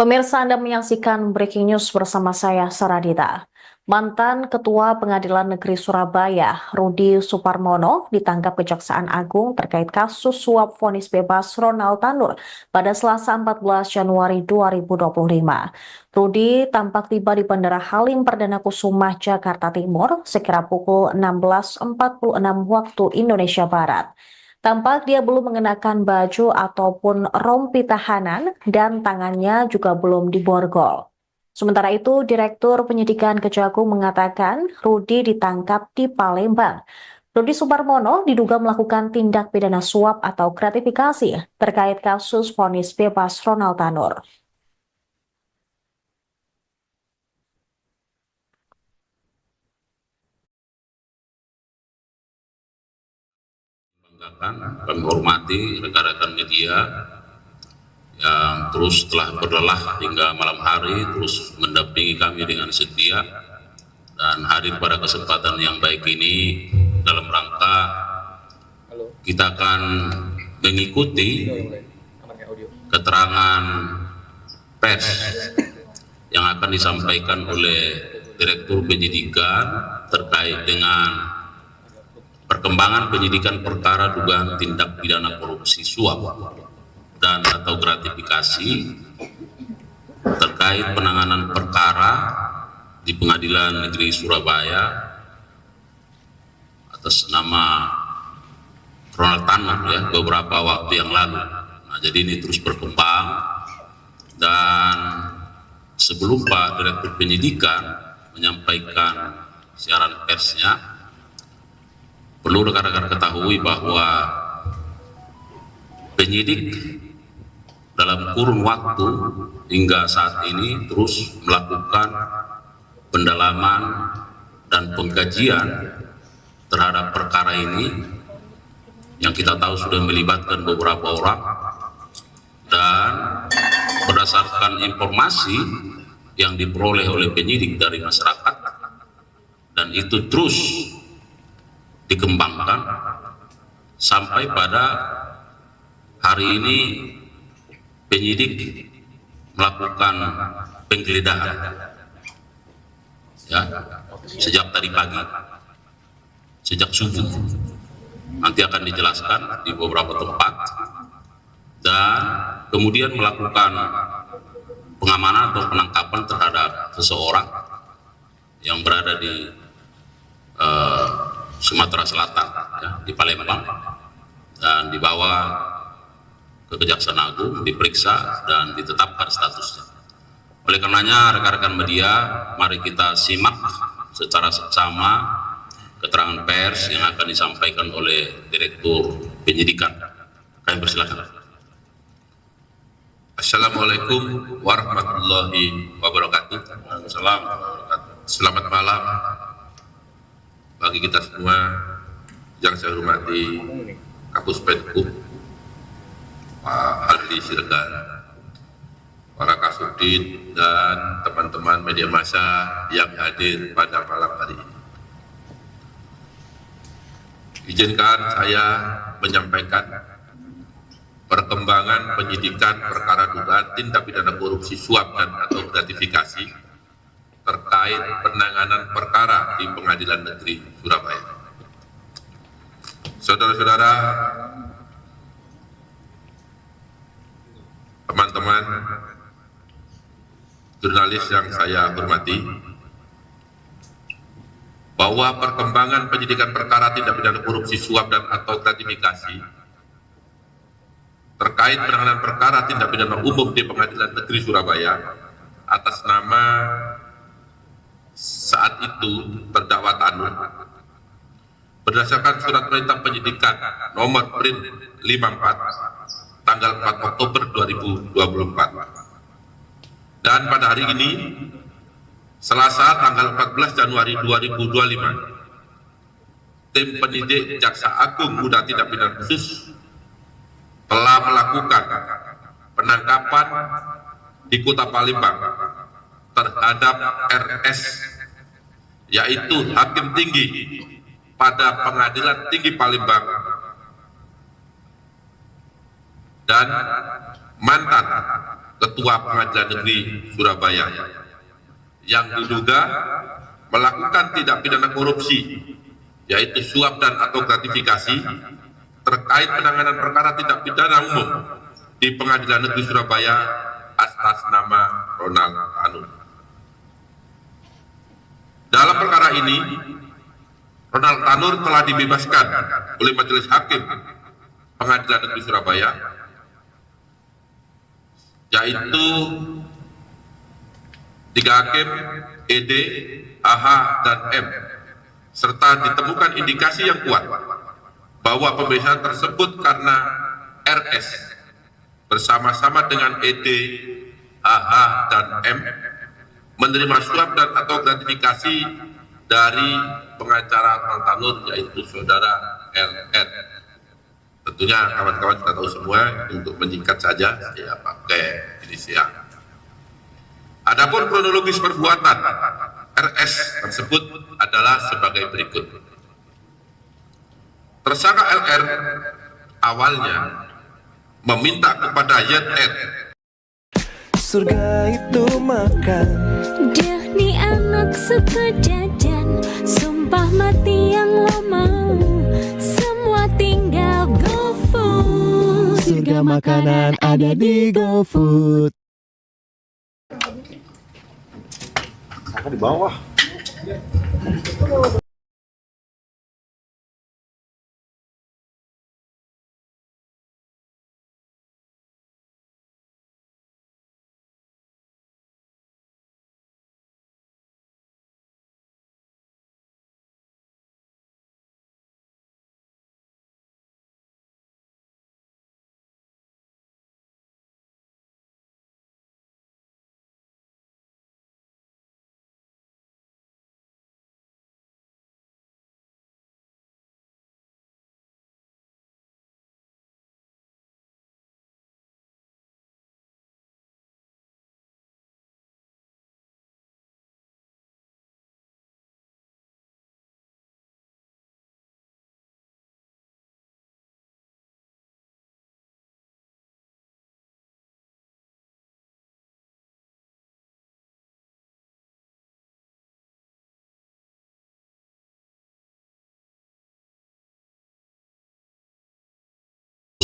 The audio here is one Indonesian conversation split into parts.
Pemirsa, Anda menyaksikan Breaking News bersama saya, Saradita. Mantan Ketua Pengadilan Negeri Surabaya, Rudi Suparmono, ditangkap Kejaksaan Agung terkait kasus suap vonis bebas Ronald Tanur pada Selasa 14 Januari 2025. Rudi tampak tiba di Bandara Halim Perdana Kusuma, Jakarta Timur, sekira pukul 16.46 waktu Indonesia Barat. Tampak dia belum mengenakan baju ataupun rompi tahanan dan tangannya juga belum diborgol. Sementara itu, Direktur Penyidikan Kejagung mengatakan Rudi ditangkap di Palembang. Rudi Suparmono diduga melakukan tindak pidana suap atau gratifikasi terkait kasus vonis bebas Ronald Tanur. Kami hormati rekan-rekan media yang terus telah berlelah hingga malam hari, terus mendampingi kami dengan setia dan hadir pada kesempatan yang baik ini dalam rangka kita akan mengikuti keterangan pers yang akan disampaikan oleh Direktur Penyidikan terkait dengan perkembangan penyidikan perkara dugaan tindak pidana korupsi suap dan atau gratifikasi terkait penanganan perkara di Pengadilan Negeri Surabaya atas nama Ronald Tanur ya beberapa waktu yang lalu. Nah, jadi ini terus berkembang dan sebelum Pak Direktur Penyidikan menyampaikan siaran persnya, perlu rekan-rekan ketahui bahwa penyidik dalam kurun waktu hingga saat ini terus melakukan pendalaman dan pengkajian terhadap perkara ini yang kita tahu sudah melibatkan beberapa orang, dan berdasarkan informasi yang diperoleh oleh penyidik dari masyarakat dan itu terus dikembangkan sampai pada hari ini penyidik melakukan penggeledahan ya sejak tadi pagi, sejak subuh. Nanti akan dijelaskan di beberapa tempat, dan kemudian melakukan pengamanan atau penangkapan terhadap seseorang yang berada di Sumatera Selatan ya, di Palembang, dan dibawa ke Kejaksaan Agung, diperiksa dan ditetapkan statusnya. Oleh karenanya rekan-rekan media, mari kita simak secara seksama keterangan pers yang akan disampaikan oleh Direktur Penyidikan. Kami persilakan. Assalamualaikum warahmatullahi wabarakatuh. Selamat malam bagi kita semua yang saya hormati Kapus Penkum Pak Hardi Siregar, para Kasubdit dan teman-teman media massa yang hadir pada malam hari ini. Izinkan saya menyampaikan perkembangan penyidikan perkara dugaan tindak pidana korupsi suap dan atau gratifikasi terkait penanganan perkara di Pengadilan Negeri Surabaya. Saudara-saudara, teman-teman jurnalis yang saya hormati, bahwa perkembangan penyidikan perkara tindak pidana korupsi suap dan atau gratifikasi terkait penanganan perkara tindak pidana umum di Pengadilan Negeri Surabaya atas nama saat itu terdakwa Tanur berdasarkan surat perintah penyidikan nomor Prin 54 tanggal 4 Oktober 2024, dan pada hari ini Selasa tanggal 14 Januari 2025 tim penyidik Jaksa Agung Muda Tindak Pidana Khusus telah melakukan penangkapan di Kota Palembang terhadap RS, yaitu Hakim Tinggi pada Pengadilan Tinggi Palembang dan mantan Ketua Pengadilan Negeri Surabaya yang diduga melakukan tindak pidana korupsi, yaitu suap dan atau gratifikasi terkait penanganan perkara tindak pidana umum di Pengadilan Negeri Surabaya atas nama Ronald Tanur. Dalam perkara ini, Ronald Tanur telah dibebaskan oleh Majelis Hakim Pengadilan Negeri Surabaya, yaitu 3 hakim ED, AH, dan M, serta ditemukan indikasi yang kuat bahwa pembebasan tersebut karena RS bersama-sama dengan ED, AH, dan M menerima suap dan atau gratifikasi dari pengacara Ronald Tanur, yaitu saudara LR. Tentunya kawan-kawan kita tahu semua, untuk menyingkat saja saya pakai inisial. Adapun kronologis perbuatan RS tersebut adalah sebagai berikut. Tersangka LR awalnya meminta kepada YR. Surga itu makan. Dia nih anak suka jajan, sumpah mati yang lama, semua tinggal GoFood. Surga makanan ada di GoFood. Di bawah.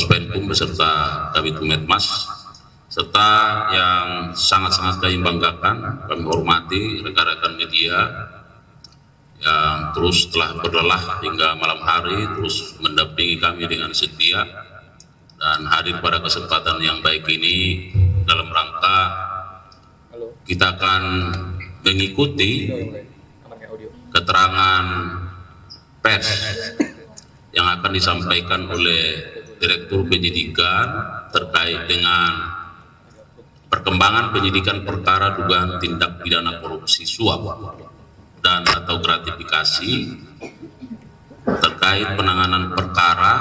Penkum beserta Kabid Humas, serta yang sangat-sangat kami banggakan, kami hormati rekan-rekan media yang terus telah berlelah hingga malam hari, terus mendampingi kami dengan setia dan hadir pada kesempatan yang baik ini dalam rangka kita akan mengikuti keterangan pers yang akan disampaikan oleh Direktur Penyidikan terkait dengan perkembangan penyidikan perkara dugaan tindak pidana korupsi suap dan atau gratifikasi terkait penanganan perkara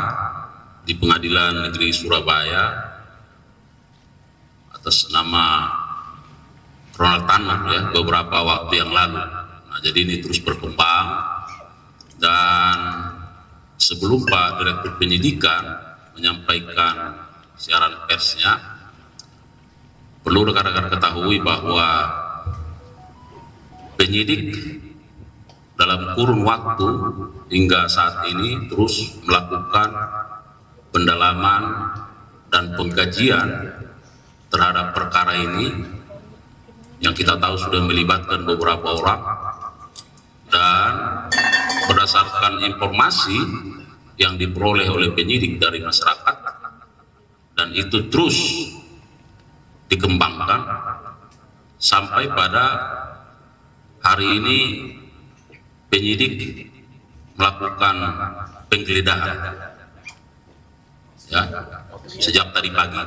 di Pengadilan Negeri Surabaya atas nama Ronald Tanur ya, beberapa waktu yang lalu. Nah, jadi ini terus berkembang, dan sebelum Pak Direktur Penyidikan menyampaikan siaran persnya, perlu rekan-rekan ketahui bahwa penyidik dalam kurun waktu hingga saat ini terus melakukan pendalaman dan pengkajian terhadap perkara ini yang kita tahu sudah melibatkan beberapa orang, dan berdasarkan informasi yang diperoleh oleh penyidik dari masyarakat, dan itu terus dikembangkan sampai pada hari ini penyidik melakukan penggeledahan ya, sejak tadi pagi,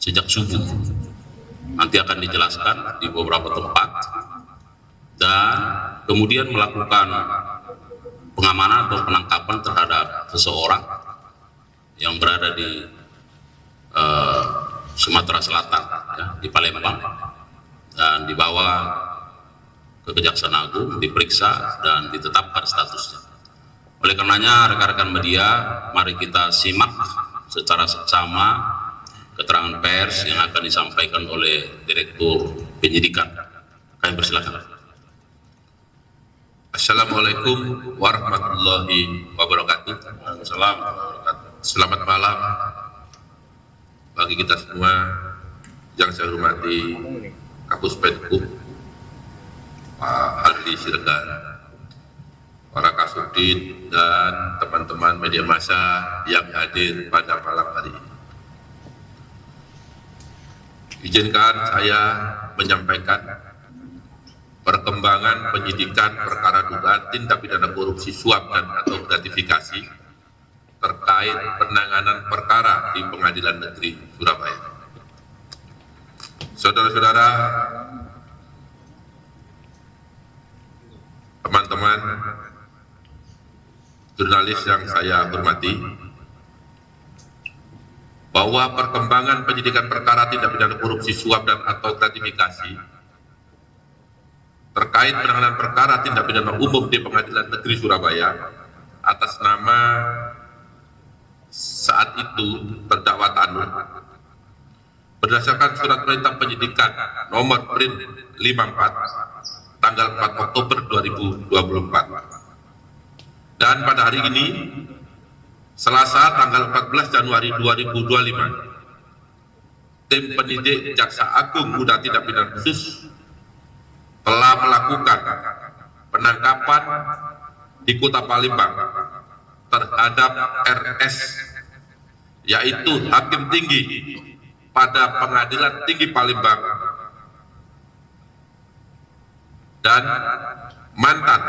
sejak subuh. Nanti akan dijelaskan di beberapa tempat, dan kemudian melakukan pengamanan atau penangkapan terhadap seseorang yang berada di Sumatera Selatan ya, di Palembang, dan dibawa ke Kejaksaan Agung, diperiksa dan ditetapkan statusnya. Oleh karenanya rekan-rekan media, mari kita simak secara seksama keterangan pers yang akan disampaikan oleh Direktur Penyidikan. Kami persilakan. Assalamualaikum warahmatullahi wabarakatuh. Selamat malam bagi kita semua yang saya hormati Kapus Penkum, Pak Aldi Siregar, para Kasudin, dan teman-teman media massa yang hadir pada malam hari ini. Izinkan saya menyampaikan perkembangan penyidikan perkara dugaan tindak pidana korupsi suap dan atau gratifikasi terkait penanganan perkara di Pengadilan Negeri Surabaya. Saudara-saudara, teman-teman jurnalis yang saya hormati, bahwa perkembangan penyidikan perkara tindak pidana korupsi suap dan atau gratifikasi terkait penanganan perkara tindak pidana umum di Pengadilan Negeri Surabaya atas nama saat itu terdakwa Tanur berdasarkan surat perintah penyidikan nomor print 54 tanggal 4 Oktober 2024, dan pada hari ini Selasa tanggal 14 Januari 2025, tim penyidik Jaksa Agung Muda Tindak Pidana Khusus telah melakukan penangkapan di Kota Palembang terhadap RS, yaitu Hakim Tinggi pada Pengadilan Tinggi Palembang dan mantan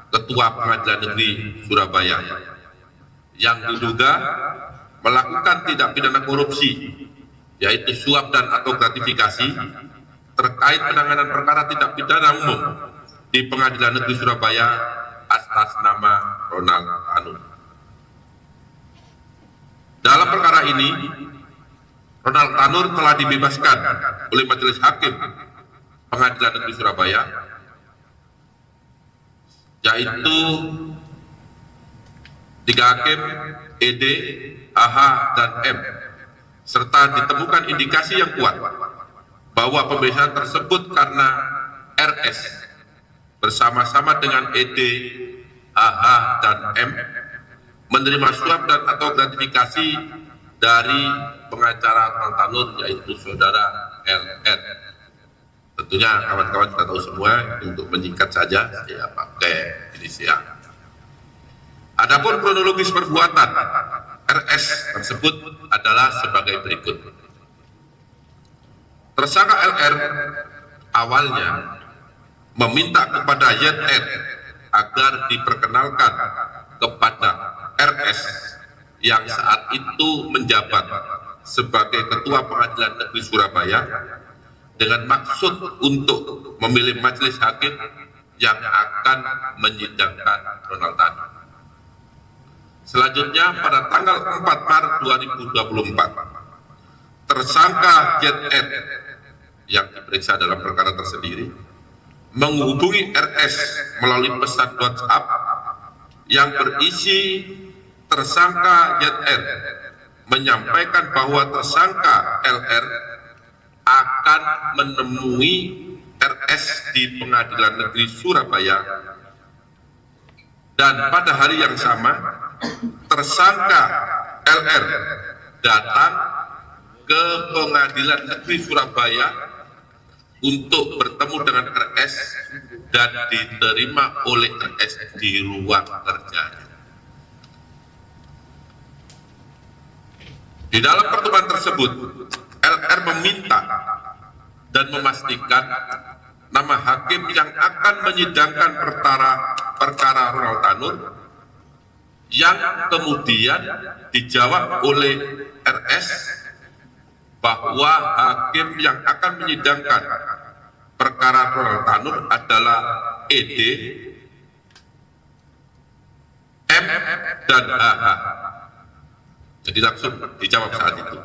Ketua Pengadilan Negeri Surabaya yang diduga melakukan tindak pidana korupsi, yaitu suap dan atau gratifikasi terkait penanganan perkara tindak pidana umum di Pengadilan Negeri Surabaya atas nama Ronald Tanur. Dalam perkara ini, Ronald Tanur telah dibebaskan oleh Majelis Hakim Pengadilan Negeri Surabaya, yaitu 3 hakim ED, AH, dan M, serta ditemukan indikasi yang kuat bahwa pembebasan tersebut karena RS bersama-sama dengan ED, AH, dan M menerima suap dan atau gratifikasi dari pengacara Ronald Tanur, yaitu saudara LR. Tentunya kawan-kawan kita tahu semua, untuk menyingkat saja saya pakai inisial. Adapun kronologis perbuatan RS tersebut adalah sebagai berikut. Tersangka LR awalnya meminta kepada YR agar diperkenalkan kepada RS yang saat itu menjabat sebagai Ketua Pengadilan Negeri Surabaya dengan maksud untuk memilih majelis hakim yang akan menyidangkan Ronald Tanur. Selanjutnya pada tanggal 4 Maret 2024, tersangka ZR yang diperiksa dalam perkara tersendiri menghubungi RS melalui pesan WhatsApp yang berisi tersangka ZR menyampaikan bahwa tersangka LR akan menemui RS di Pengadilan Negeri Surabaya, dan pada hari yang sama tersangka LR datang ke Pengadilan Negeri Surabaya untuk bertemu dengan RS dan diterima oleh RS di ruang kerjanya. Di dalam pertemuan tersebut, LR meminta dan memastikan nama hakim yang akan menyidangkan perkara Ronald Tanur, yang kemudian dijawab oleh RS bahwa hakim yang akan menyidangkan perkara Ronald Tanur adalah ED, M, dan AH. Jadi langsung dijawab saat itu.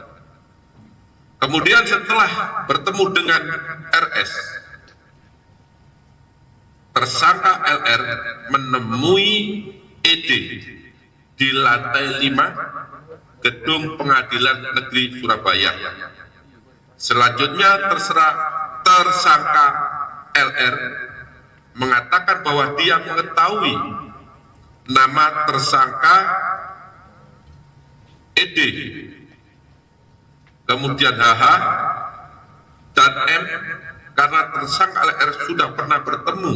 Kemudian setelah bertemu dengan RS, tersangka LR menemui ED di lantai 5 Gedung Pengadilan Negeri Surabaya. Selanjutnya tersangka LR mengatakan bahwa dia mengetahui nama tersangka ED, kemudian HH dan M, karena tersangka LR sudah pernah bertemu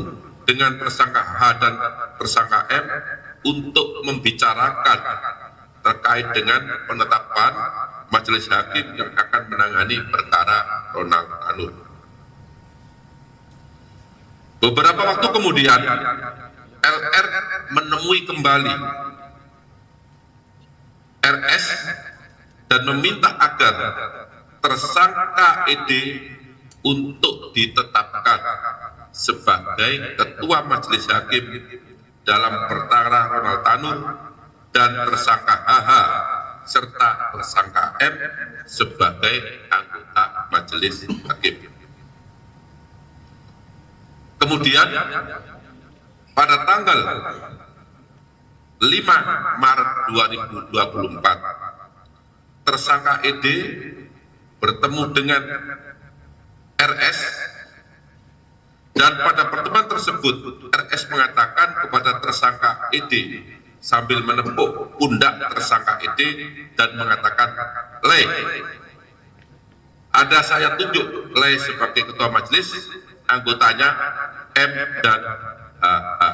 dengan tersangka H dan tersangka M untuk membicarakan terkait dengan penetapan majelis hakim yang akan menangani perkara Ronald Tanur. Beberapa waktu kemudian, LR menemui kembali RS dan meminta agar tersangka ED untuk ditetapkan sebagai ketua majelis hakim dalam perkara Ronald Tanur dan tersangka HH serta tersangka M sebagai anggota majelis hakim. Kemudian pada tanggal 5 Maret 2024, tersangka ED bertemu dengan RS dan pada pertemuan tersebut RS mengatakan kepada tersangka ED sambil menepuk pundak tersangka ED dan mengatakan, "Le, ada saya tunjuk Le sebagai ketua majelis, anggotanya M dan HH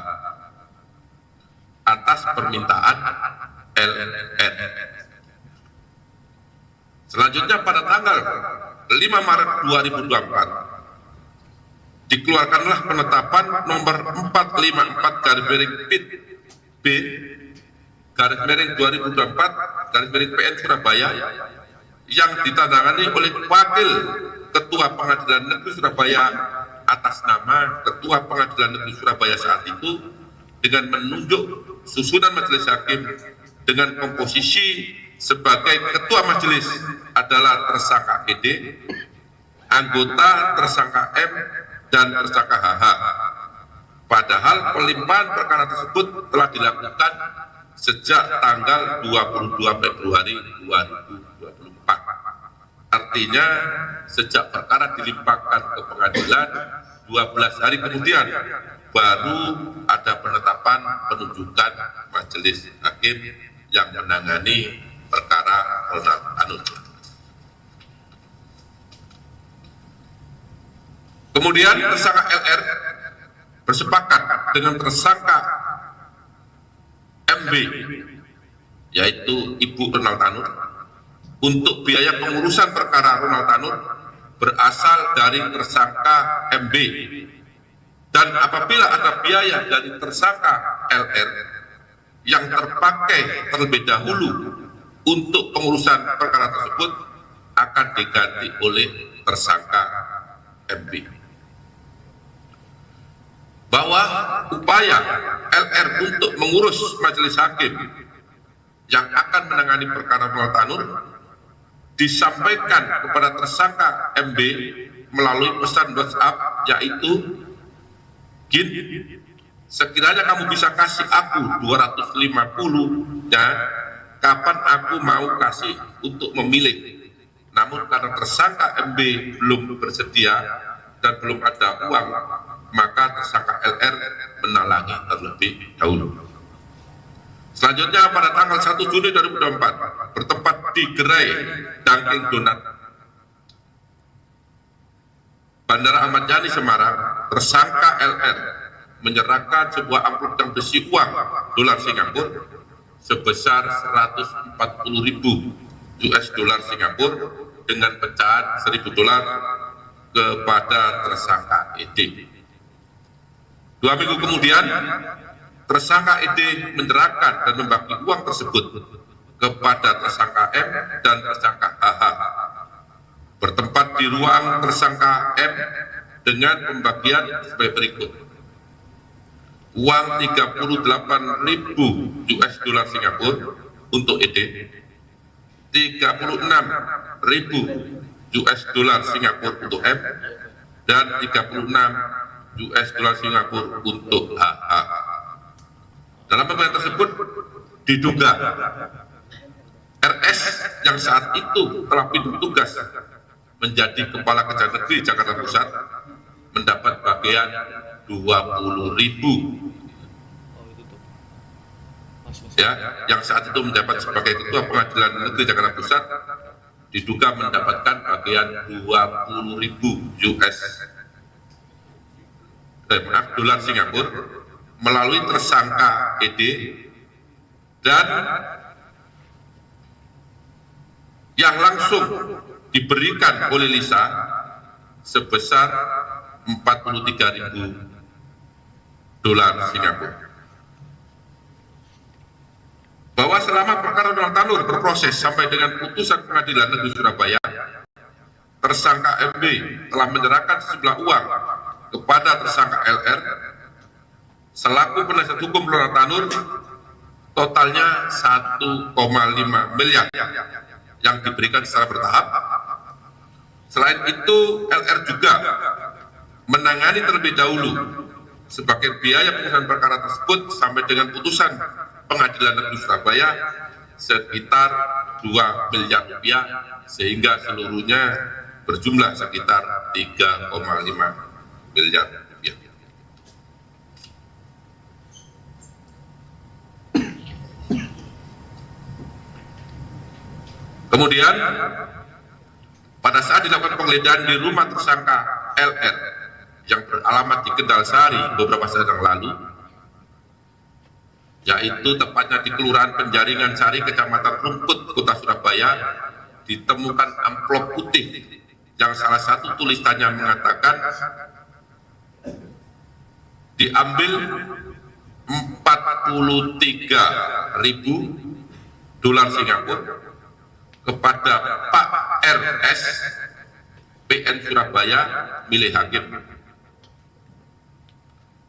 atas permintaan LR." Selanjutnya pada tanggal 5 Maret 2024 dikeluarkanlah penetapan nomor 454/B/2024/PN Surabaya yang ditandatangani oleh Wakil Ketua Pengadilan Negeri Surabaya atas nama Ketua Pengadilan Negeri Surabaya saat itu dengan menunjuk susunan majelis hakim dengan komposisi sebagai ketua majelis adalah tersangka ED, anggota tersangka M dan tersangka HH. Padahal pelimpahan perkara tersebut telah dilakukan sejak tanggal 22 Februari 2024. Artinya sejak perkara dilimpahkan ke pengadilan 12 hari kemudian baru ada penetapan penunjukan majelis hakim yang menangani perkara Ronald Tanur. Kemudian tersangka LR bersepakat dengan tersangka MB, yaitu Ibu Ronald Tanur, untuk biaya pengurusan perkara Ronald Tanur berasal dari tersangka MB, dan apabila ada biaya dari tersangka LR yang terpakai terlebih dahulu untuk pengurusan perkara tersebut akan diganti oleh tersangka MB. Bahwa upaya LR untuk mengurus majelis hakim yang akan menangani perkara Ronald Tanur disampaikan kepada tersangka MB melalui pesan WhatsApp, yaitu, "Gin, sekiranya kamu bisa kasih aku 250-nya, kapan aku mau kasih untuk memilih." Namun karena tersangka MB belum bersedia dan belum ada uang, maka tersangka LR menalangi terlebih dahulu. Selanjutnya pada tanggal 1 Juni 2024 bertempat di Gerai Dunkin Donat Bandara Ahmad Yani Semarang, tersangka LR menyerahkan sebuah amplop yang berisi uang dolar Singapura sebesar 140.000 US dollar Singapura dengan pecahan 1.000 dolar kepada tersangka ED. 2 minggu kemudian, tersangka ED menyerahkan dan membagi uang tersebut kepada tersangka M dan tersangka HH. Bertempat di ruang tersangka M dengan pembagian sebagai berikut. Uang 38.000 US dollar Singapura untuk ED, 36.000 US dollar Singapura untuk M, dan 36 US dollar Singapura untuk HH. Dalam pembagian tersebut diduga RS yang saat itu telah pindah tugas menjadi Kepala Kejaksaan Negeri Jakarta Pusat mendapat bagian 20.000. Ya, yang saat itu menjabat sebagai Ketua Pengadilan Negeri Jakarta Pusat diduga mendapatkan bagian 20.000 dolar Singapura melalui tersangka ED dan yang langsung diberikan oleh Lisa sebesar 43.000 dolar Singapura. Bahwa selama perkara Donald Tanur berproses sampai dengan putusan Pengadilan Negeri Surabaya, tersangka MB telah menyerahkan sejumlah uang kepada tersangka LR selaku penasihat hukum Donald Tanur, totalnya 1,5 miliar yang diberikan secara bertahap. Selain itu, LR juga menangani terlebih dahulu sebagai biaya penyelesaian perkara tersebut sampai dengan putusan Pengadilan Negeri Surabaya sekitar 2 miliar rupiah, sehingga seluruhnya berjumlah sekitar 3,5 miliar rupiah. Kemudian pada saat dilakukan penggeledahan di rumah tersangka LR yang beralamat di Kendal Sari beberapa saat yang lalu, yaitu tepatnya di Kelurahan Penjaringan Sari, Kecamatan Rungkut, Kota Surabaya, ditemukan amplop putih yang salah satu tulisannya mengatakan diambil 43.000 dolar Singapura kepada Pak RS PN Surabaya milik hakim.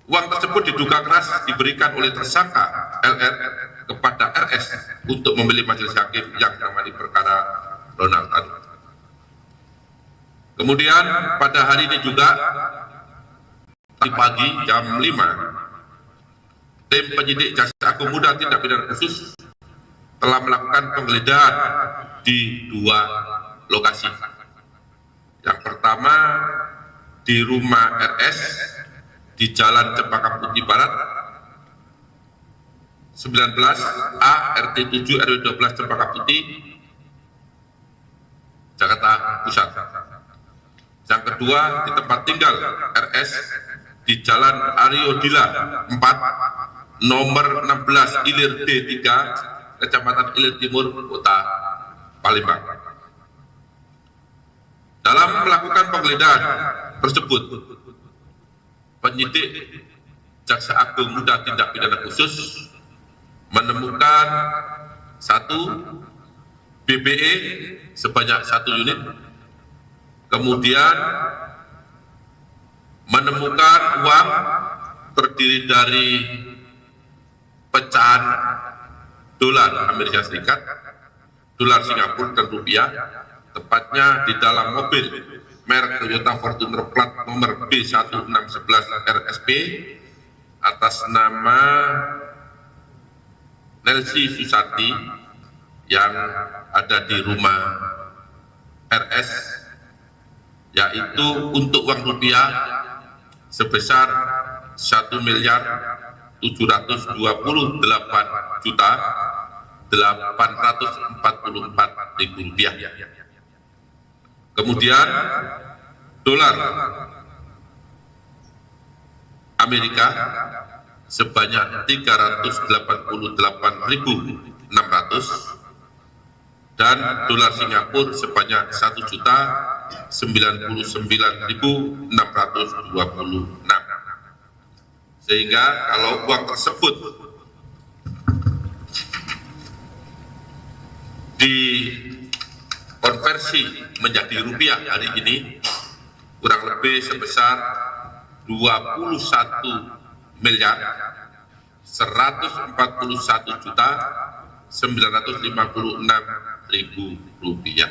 Uang tersebut diduga keras diberikan oleh tersangka LR kepada RS untuk memilih majelis hakim yang menangani perkara Donald Tanur. Kemudian pada hari ini juga di pagi jam 5, tim penyidik Jaksa Agung Muda Tindak Pidana Khusus telah melakukan penggeledahan di 2 lokasi. Yang pertama di rumah RS di Jalan Cempaka Putih Barat 19A RT 7 RW 12 Cempaka Putih, Jakarta Pusat. Yang kedua di tempat tinggal RS di Jalan Aryo Dila 4 nomor 16 Ilir D3 Kecamatan Ilir Timur, Kota Palembang. Dalam melakukan penggeledahan tersebut, penyidik Jaksa Agung Muda Tindak Pidana Khusus menemukan 1 BBE sebanyak 1 unit, kemudian menemukan uang terdiri dari pecahan dolar Amerika Serikat, dolar Singapura dan rupiah, tepatnya di dalam mobil merek Toyota Fortuner plat nomor B1611 RSP atas nama Nelsi Susati yang ada di rumah RS, yaitu untuk uang rupiah sebesar 1.728.844.000 rupiah. Kemudian dolar Amerika sebanyak 388.600 dan dolar Singapura sebanyak 1.099.626. Sehingga kalau uang tersebut dikonversi menjadi rupiah hari ini kurang lebih sebesar 21.141.956.000 rupiah.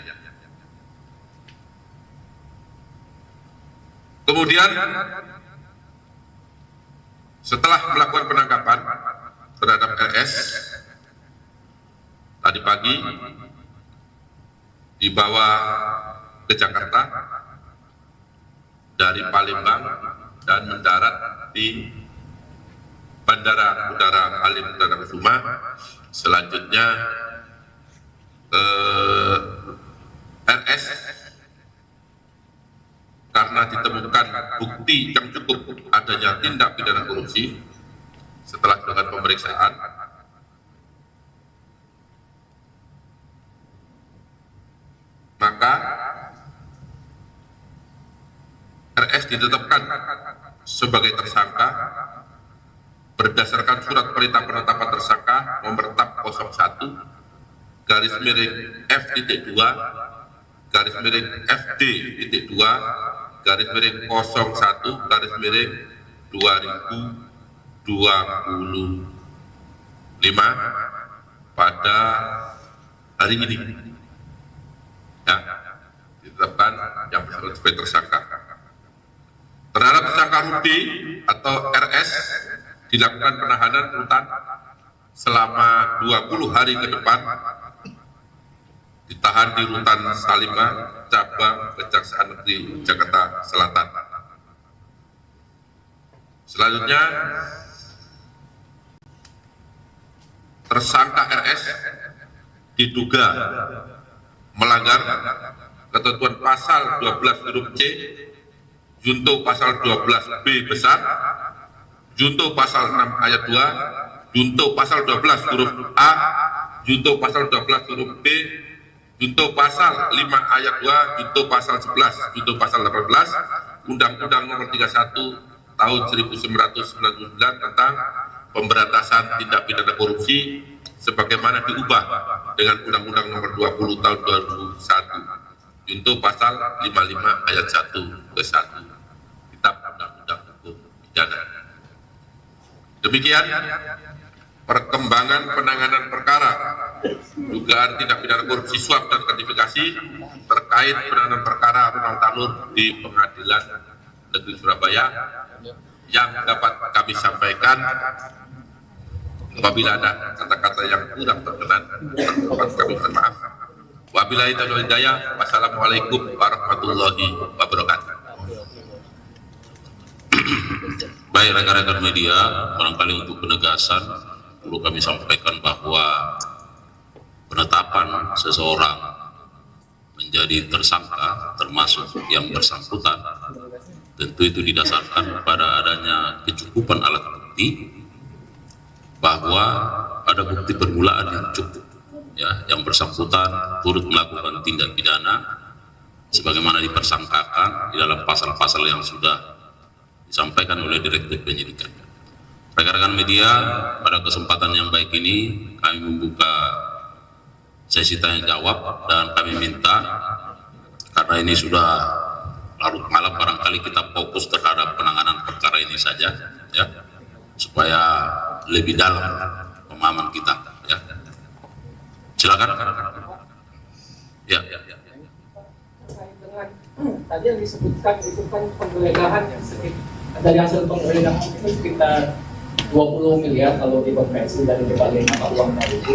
Kemudian setelah melakukan penangkapan terhadap RS tadi pagi, dibawa ke Jakarta dari Palembang dan mendarat di Bandara Udara Halim Perdana Kusuma. Selanjutnya RS karena ditemukan bukti yang cukup adanya tindak pidana korupsi setelah dilakukan pemeriksaan, maka RS ditetapkan sebagai tersangka berdasarkan surat perintah penetapan tersangka nomor TAP 01 garis miring F.2 garis miring FD.2 garis miring 01 garis miring 2025 pada hari ini, ya, ditetapkan yang bersangkutan sebagai tersangka. Terhadap tersangka Rudi atau RS dilakukan penahanan rutan selama 20 hari ke depan, ditahan di rutan Salimba, cabang Kejaksaan Negeri Jakarta Selatan. Selanjutnya, tersangka RS diduga melanggar ketentuan pasal 12 huruf C, junto pasal 12 B besar, junto pasal 6 ayat 2, junto pasal 12 huruf A, junto pasal 12 huruf B, junto pasal 5 ayat 2, junto pasal 11, junto pasal 18, Undang-Undang Nomor 31 Tahun 1999 tentang Pemberantasan Tindak Pidana Korupsi sebagaimana diubah dengan Undang-Undang Nomor 20 Tahun 2001, junto pasal 55 ayat 1 ke 1 Kitab Undang-Undang Hukum Pidana. Demikian perkembangan penanganan perkara dugaan tindak pidana korupsi suap dan gratifikasi terkait penanganan perkara Ronald Tanur di Pengadilan Negeri Surabaya yang dapat kami sampaikan. Apabila ada kata-kata yang kurang berkenan, kami mohon maaf. Wabillahi taufiq wal hidayah. Wassalamualaikum warahmatullahi wabarakatuh. Baik rekan-rekan media, barangkali untuk penegasan perlu kami sampaikan bahwa penetapan seseorang menjadi tersangka termasuk yang bersangkutan tentu itu didasarkan pada adanya kecukupan alat bukti, bahwa ada bukti permulaan yang cukup, ya, yang bersangkutan turut melakukan tindak pidana sebagaimana dipersangkakan di dalam pasal-pasal yang sudah disampaikan oleh Direktur Penyidikan. Rekan-rekan media, pada kesempatan yang baik ini kami membuka sesi tanya jawab dan kami minta, karena ini sudah larut malam, barangkali kita fokus terhadap penanganan perkara ini saja, ya, supaya lebih dalam pemahaman kita, ya. Silakan. Ya. Tadi yang disebutkan itu kan penggeledahan yang sedikit, dari hasil penggeledahan itu sekitar 20 miliar kalau dikonversi dari berbagai mata uang tadi itu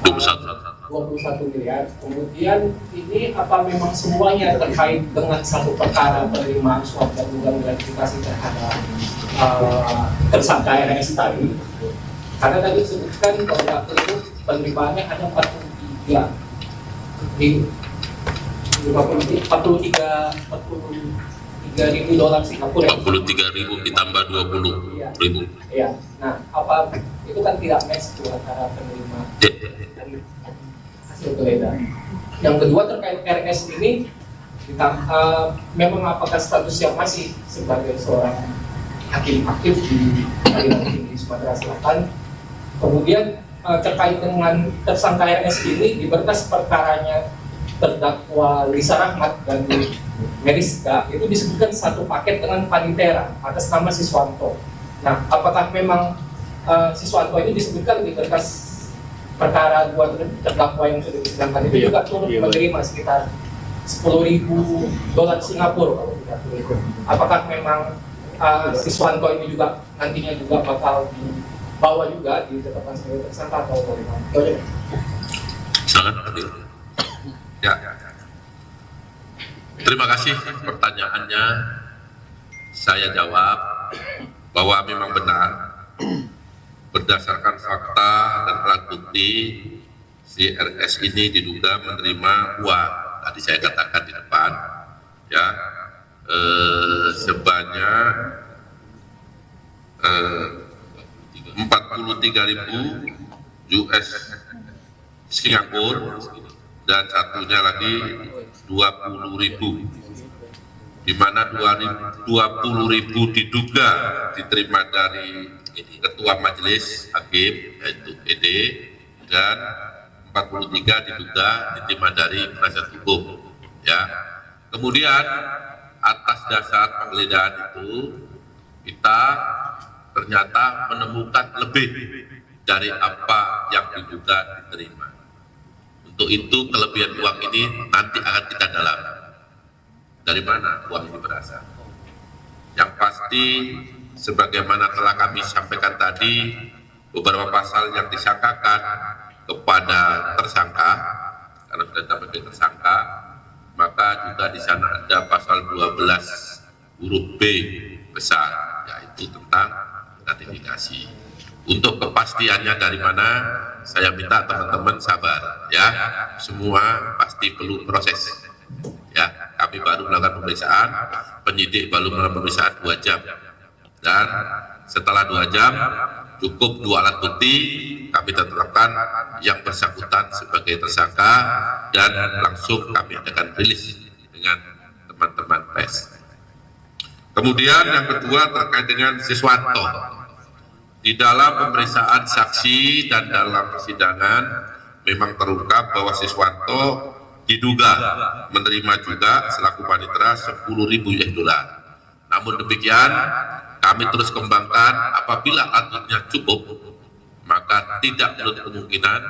21 miliar. Kemudian ini apa memang semuanya terkait dengan satu perkara penerimaan suap dan juga gratifikasi terhadap tersangka RS tadi? Karena tadi disebutkan bahwa itu penerimaannya hanya 43 ribu dolar Singapura. 43.000 ditambah 20.000. Iya. Nah, apa itu kan tidak match itu antara penerima dan hasil penggeledahan. Yang kedua terkait RS ini, memang apakah statusnya masih sebagai seorang hakim aktif di Pengadilan Tinggi Sumatera Selatan? Kemudian terkait dengan tersangka RS ini, di berkas perkaranya terdakwa Lisa Rahmat dan Meriska itu disebutkan satu paket dengan Panitera atas nama Siswanto. Nah, apakah memang Siswanto ini disebutkan di berkas perkara dua terdakwa yang sudah disidangkan itu juga turut menerima sekitar 10.000 dolar Singapura kalau tidak keliru. Apakah memang Siswanto ini juga nantinya juga bakal dibawa juga ditetapkan sebagai tersangka atau bagaimana? Silakan. Ya, Terima kasih pertanyaannya. Saya jawab bahwa memang benar berdasarkan fakta dan alat bukti si RS ini diduga menerima uang. Tadi saya katakan di depan, ya, sebanyak 43.000 US Singapura dan satunya lagi 20.000, di mana 20.000 diduga diterima dari Ketua Majelis Hakim yaitu PD dan 43 diduga diterima dari penasihat hukum. Ya, kemudian atas dasar penggeledahan itu kita ternyata menemukan lebih dari apa yang diduga diterima. Untuk itu kelebihan uang ini nanti akan kita dalami. Dari mana uang ini berasal? Yang pasti sebagaimana telah kami sampaikan tadi, beberapa pasal yang disangkakan kepada tersangka, karena sudah sampai tersangka, maka juga di sana ada pasal 12 huruf B besar, yaitu tentang gratifikasi. Untuk kepastiannya dari mana, saya minta teman-teman sabar, ya. Semua pasti perlu proses. Ya, kami baru melakukan pemeriksaan, penyidik baru melakukan pemeriksaan 2 jam. Dan setelah 2 jam, cukup 2 alat bukti, kami tetapkan yang bersangkutan sebagai tersangka dan langsung kami akan rilis dengan teman-teman pers. Kemudian yang kedua terkait dengan Siswanto. Di dalam pemeriksaan saksi dan dalam persidangan memang terungkap bahwa Siswanto diduga menerima juga selaku panitera 10.000 US dollar. Namun demikian, kami terus kembangkan apabila alatnya cukup, maka tidak menutup kemungkinan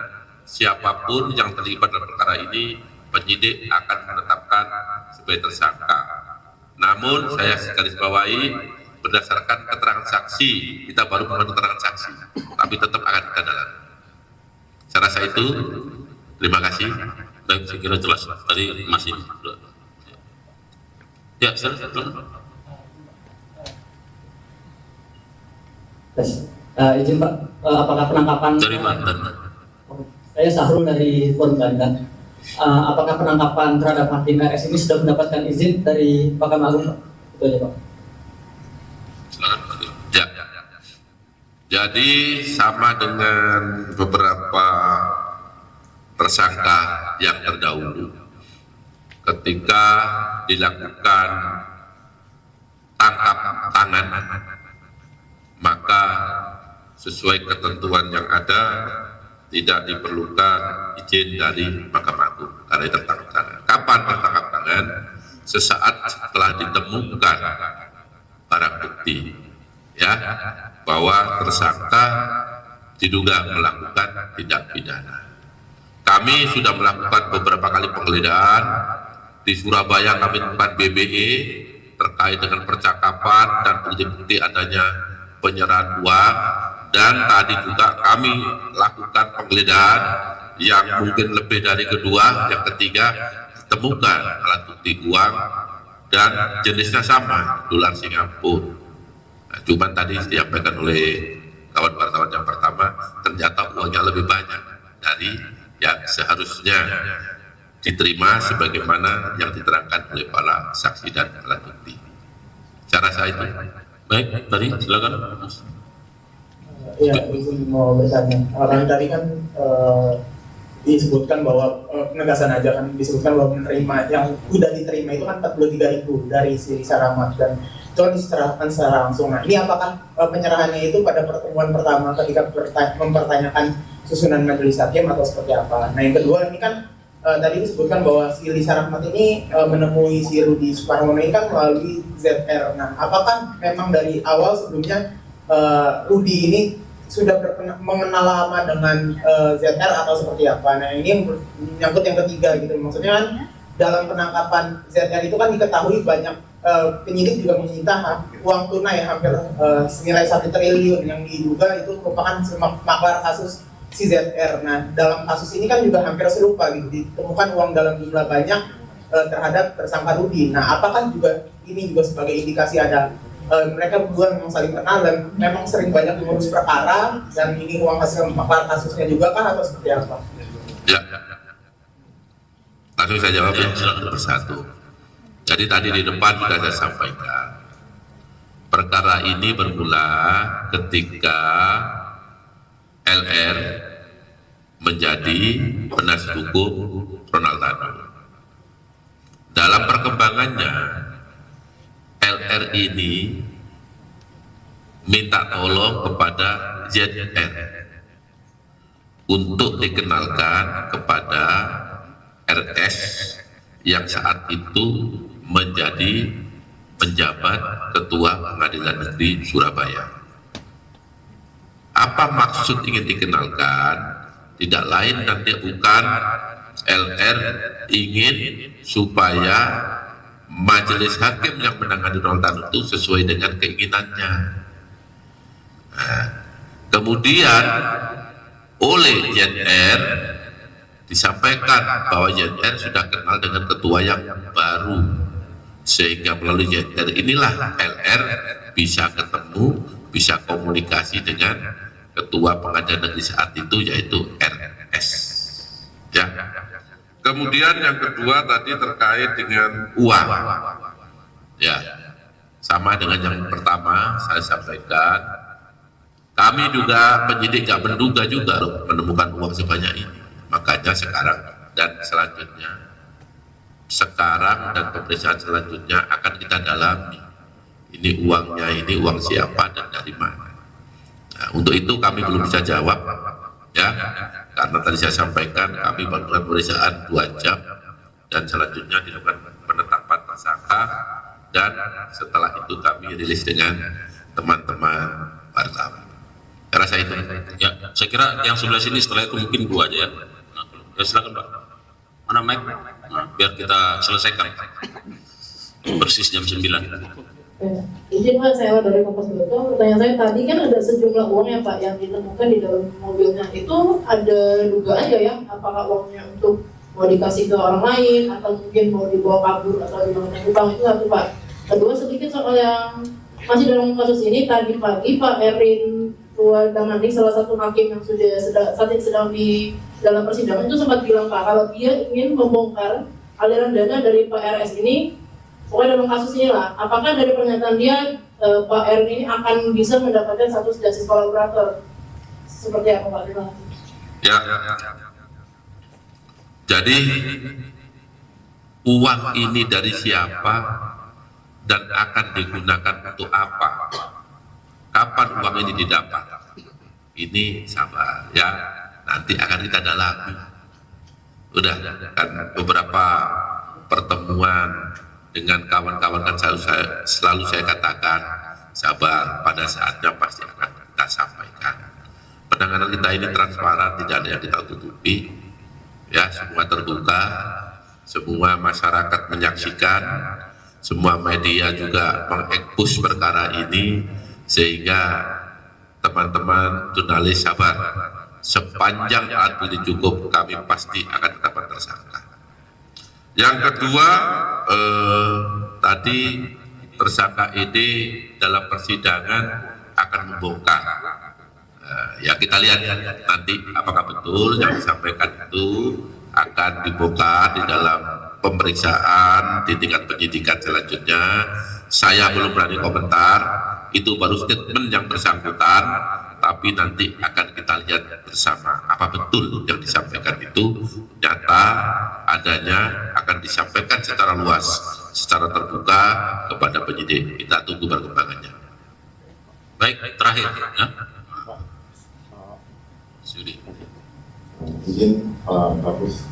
siapapun yang terlibat dalam perkara ini penyidik akan menetapkan sebagai tersangka. Namun saya garis bawahi berdasarkan keterangan saksi, kita baru mengambil keterangan saksi, tapi tetap akan kita dalami. Saya rasa itu. Terima kasih. Baik, saya kira jelas. Tadi masih. Ya, silakan. Izin Pak, apakah penangkapan Dari Banten. Saya Sahrul dari Forum Banten. Apakah penangkapan terhadap Hakim RS ini sudah mendapatkan izin dari Mahkamah Agung, Pak? Itu aja, Pak. Ya. Jadi sama dengan beberapa tersangka yang terdahulu, ketika dilakukan tangkap tangan, maka sesuai ketentuan yang ada tidak diperlukan izin dari Mahkamah Agung karena tertangkap tangan. Kapan tertangkap tangan? Sesaat setelah ditemukan barang bukti, ya, bahwa tersangka diduga melakukan tindak pidana. Kami sudah melakukan beberapa kali penggeledahan di Surabaya. Kami temukan BBE terkait dengan percakapan dan bukti adanya penyerahan uang, dan tadi juga kami lakukan penggeledahan yang mungkin lebih dari kedua, yang ketiga ditemukan alat bukti uang dan jenisnya sama, dolar Singapura. Nah, cuman tadi disampaikan oleh kawan wartawan yang pertama, ternyata uangnya lebih banyak dari yang seharusnya diterima sebagaimana yang diterangkan oleh para saksi dan alat bukti. Cara saya itu. Baik, tadi silakan. Ya, izin mau bertanya. Kan tadi kan disebutkan bahwa penegasan aja kan disebutkan bahwa menerima yang udah diterima itu kan 43.000 dari si Lisa Rahmat, dan itu kan diserahkan secara langsung. Nah, ini apakah penyerahannya itu pada pertemuan pertama ketika mempertanyakan susunan majelis hakim atau seperti apa? Nah, yang kedua ini kan tadi disebutkan bahwa si Lisa Rahmat ini menemui si Rudi Suparmono ini kan melalui ZR. Nah, apakah memang dari awal sebelumnya Rudi ini sudah mengenal lama dengan ZR atau seperti apa? Nah, ini yang menyangkut yang ketiga gitu. Maksudnya kan dalam penangkapan ZR itu kan diketahui banyak penyidik juga menyita uang tunai hampir senilai 1 triliun yang diduga itu merupakan maklar kasus si ZR. Nah, dalam kasus ini kan juga hampir serupa gitu, ditemukan uang dalam jumlah banyak terhadap tersangka Rudi. Nah, apakah juga ini juga sebagai indikasi ada mereka berdua memang saling kenal dan memang sering banyak mengurus perkara dan ini uang hasil maklar kasusnya juga kah atau seperti apa? Ya, langsung saya jawab yang satu persatu. Jadi tadi di depan sudah saya sampaikan, perkara ini bermula ketika LR menjadi penasihat hukum Ronald Tanu. Dalam perkembangannya, LR ini minta tolong kepada ZR untuk dikenalkan kepada RS yang saat itu menjadi penjabat Ketua Pengadilan Negeri Surabaya. Apa maksud ingin dikenalkan? Tidak lain dan bukan LR ingin supaya majelis hakim yang menangani Ronald Tanu itu sesuai dengan keinginannya. Nah, kemudian oleh ZR disampaikan bahwa ZR sudah kenal dengan ketua yang baru, sehingga melalui ZR inilah LR bisa ketemu, bisa komunikasi dengan ketua pengadilan negeri saat itu, yaitu RS. Ya. Kemudian yang kedua tadi terkait dengan uang. Ya, sama dengan yang pertama saya sampaikan, kami juga penyidik gak menduga juga loh menemukan uang sebanyak ini. Makanya sekarang dan pemeriksaan selanjutnya akan kita dalami. Ini uangnya, ini uang siapa dan dari mana. Nah, untuk itu kami belum bisa jawab, ya, karena tadi saya sampaikan kami melakukan pemeriksaan 2 jam dan selanjutnya dilakukan penetapan tersangka dan setelah itu kami rilis dengan teman-teman wartawan. Saya rasa itu. Ya, saya kira yang sebelah sini setelah itu mungkin 2 aja ya. Nah, ya silakan Pak. Mana mic? Nah, biar kita selesaikan. Persis jam 9. Izin Pak, saya dari Kompas.com. Pertanyaan saya tadi kan ada sejumlah uang ya Pak yang ditemukan di dalam mobilnya. Itu ada dugaan ya yang apakah uangnya untuk mau dikasih ke orang lain atau mungkin mau dibawa kabur atau dibangun utang, itu satu Pak. Kedua, sedikit soal yang masih dalam kasus ini, tadi pagi Pak Erin Tuadamani, salah satu hakim yang saat ini sedang di dalam persidangan itu sempat bilang Pak kalau dia ingin membongkar aliran dana dari Pak RS ini. Pokoknya dalam kasus ini lah, apakah dari pernyataan dia Pak R ini akan bisa mendapatkan status justice kolaborator? Seperti apa Pak? Terima kasih. Ya. Jadi uang ini dari siapa dan akan digunakan untuk apa? Kapan uang ini didapat? Ini sabar ya, nanti akan kita dalami. Udah kan beberapa pertemuan dengan kawan-kawan kan selalu saya katakan sabar, pada saatnya pasti akan kita sampaikan. Penanganan kita ini transparan, tidak ada yang kita tutupi, ya, semua terbuka, semua masyarakat menyaksikan, semua media juga mengekspos perkara ini, sehingga teman-teman jurnalis sabar, sepanjang alat bukti cukup kami pasti akan tetapkan tersangka. Yang kedua, tadi tersangka ini dalam persidangan akan membongkar. Ya kita lihat nanti apakah betul yang disampaikan itu akan dibongkar di dalam pemeriksaan di tingkat penyidikan selanjutnya. Saya belum berani komentar, itu baru statement yang bersangkutan, tapi nanti akan kita lihat bersama apa betul yang disampaikan itu nyata adanya, akan disampaikan secara luas, secara terbuka kepada penyidik. Kita tunggu perkembangannya. Baik, terakhir ya. Sudi. Izin bagus,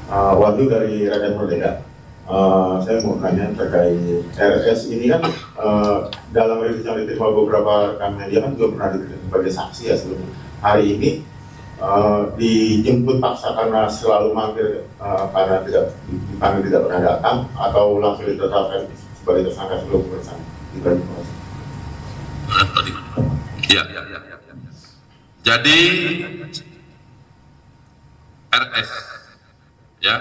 Wahyu dari Rakyat Merdeka. Saya mau tanya terkait RS ini kan dalam rilis yang diterima beberapa rekan media kan juga pernah diterima sebagai saksi ya sebelumnya. Hari ini dijemput paksa karena selalu mampir karena dipanggil tidak pernah datang atau langsung ditetapkan sebagai tersangka sebelum pemeriksaan. Ya. Jadi RS ya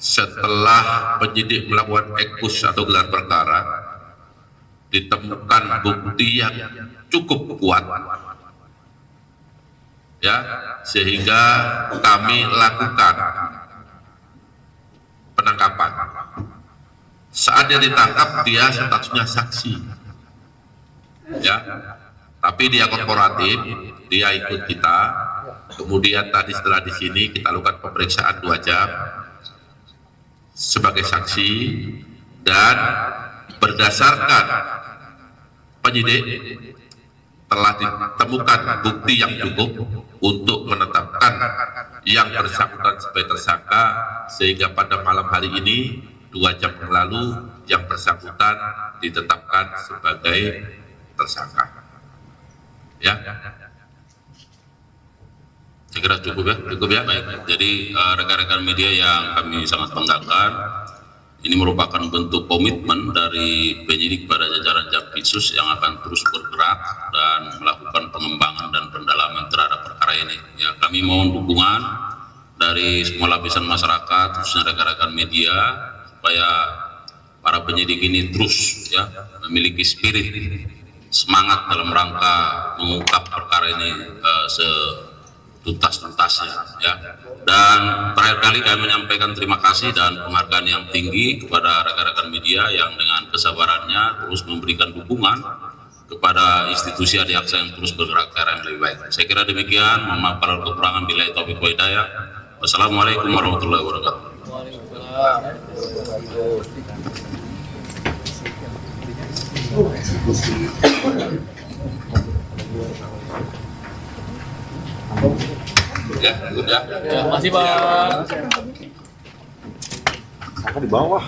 setelah penyidik melakukan ekspos atau gelar perkara, ditemukan bukti yang cukup kuat, ya, sehingga kami lakukan penangkapan. Saat dia ditangkap, dia statusnya saksi, ya, tapi dia korporatif, dia ikut kita. Kemudian tadi setelah di sini kita lakukan pemeriksaan 2 jam sebagai saksi, dan berdasarkan penyidik telah ditemukan bukti yang cukup untuk menetapkan yang bersangkutan sebagai tersangka, sehingga pada malam hari ini 2 jam yang lalu yang bersangkutan ditetapkan sebagai tersangka. Ya, saya kira cukup ya, baik. Jadi rekan-rekan media yang kami sangat banggakan, ini merupakan bentuk komitmen dari penyidik pada jajaran Jampitsus yang akan terus bergerak dan melakukan pengembangan dan pendalaman terhadap perkara ini. Ya, kami mohon dukungan dari semua lapisan masyarakat, khususnya rekan-rekan media, supaya para penyidik ini terus ya memiliki spirit, semangat dalam rangka mengungkap perkara ini setuntas-tuntasnya, ya. Dan terakhir kali kami menyampaikan terima kasih dan penghargaan yang tinggi kepada rekan-rekan media yang dengan kesabarannya terus memberikan dukungan kepada institusi Adiaksa yang terus bergerak ke arah yang lebih baik. Saya kira demikian. Mohon maaf kalau kekurangan. Billahi taufiq wal hidayah. Wassalamualaikum warahmatullahi wabarakatuh. Ya, ya. Masih Pak. Apa di bawah?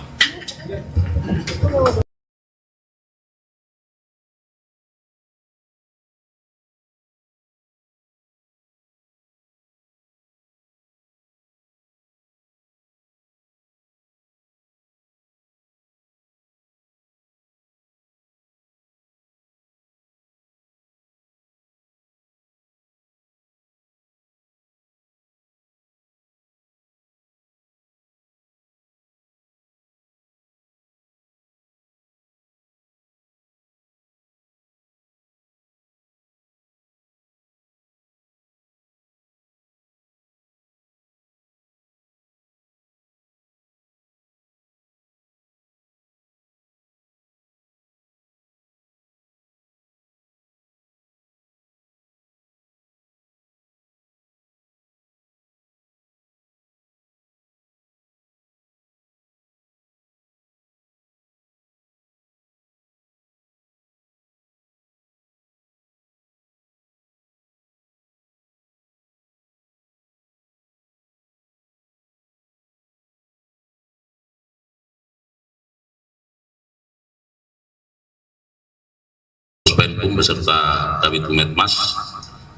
Penkum beserta Kabid Humas,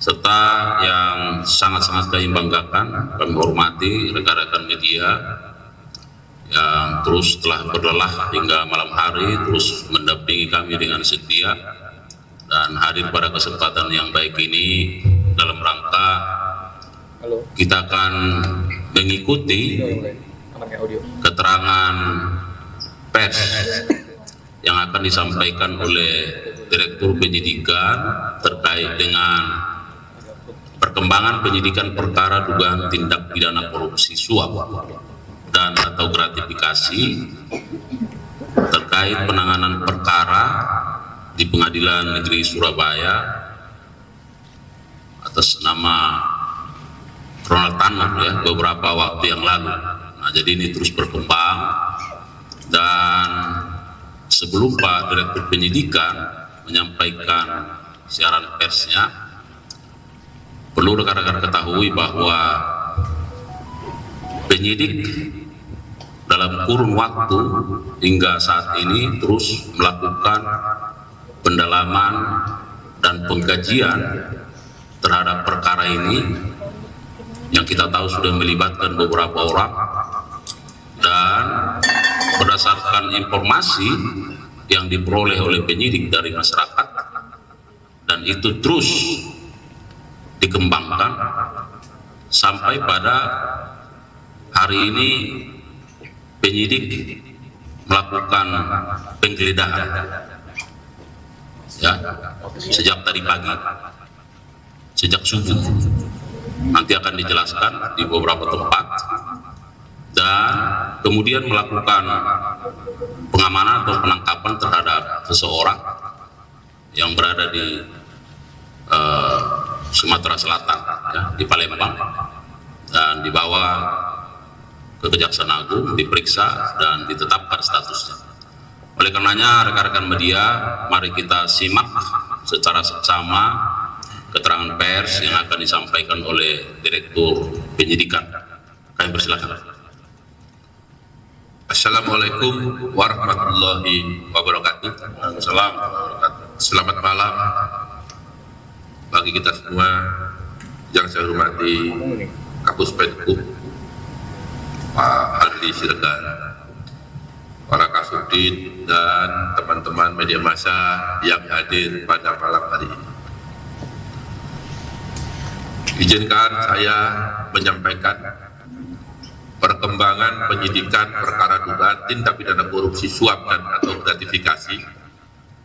serta yang sangat-sangat kami banggakan, kami hormati rekan-rekan media yang terus telah berlelah hingga malam hari terus mendampingi kami dengan setia dan hadir pada kesempatan yang baik ini dalam rangka kita akan mengikuti keterangan pers yang akan disampaikan oleh Direktur Penyidikan terkait dengan perkembangan penyidikan perkara dugaan tindak pidana korupsi suap dan atau gratifikasi terkait penanganan perkara di Pengadilan Negeri Surabaya atas nama Ronald Tanur ya beberapa waktu yang lalu. Nah, jadi ini terus berkembang, dan sebelum Pak Direktur Penyidikan menyampaikan siaran persnya, perlu rekan-rekan ketahui bahwa penyidik dalam kurun waktu hingga saat ini terus melakukan pendalaman dan pengkajian terhadap perkara ini yang kita tahu sudah melibatkan beberapa orang, dan berdasarkan informasi yang diperoleh oleh penyidik dari masyarakat, dan itu terus dikembangkan sampai pada hari ini penyidik melakukan penggeledahan ya sejak tadi pagi, sejak subuh. Nanti akan dijelaskan di beberapa tempat, dan kemudian melakukan pengamanan atau penangkapan terhadap seseorang yang berada di Sumatera Selatan, ya, di Palembang, dan dibawa ke Kejaksaan Agung, diperiksa dan ditetapkan statusnya. Oleh karenanya, rekan-rekan media, mari kita simak secara seksama keterangan pers yang akan disampaikan oleh Direktur Penyidikan. Kami persilakan. Assalamualaikum warahmatullahi wabarakatuh. Selamat malam bagi kita semua yang saya hormati Kapus Penkum, Pak Hardi Siregar, para Kasudin, dan teman-teman media massa yang hadir pada malam hari ini. Izinkan saya menyampaikan perkembangan penyidikan perkara dugaan tindak pidana korupsi suap dan atau gratifikasi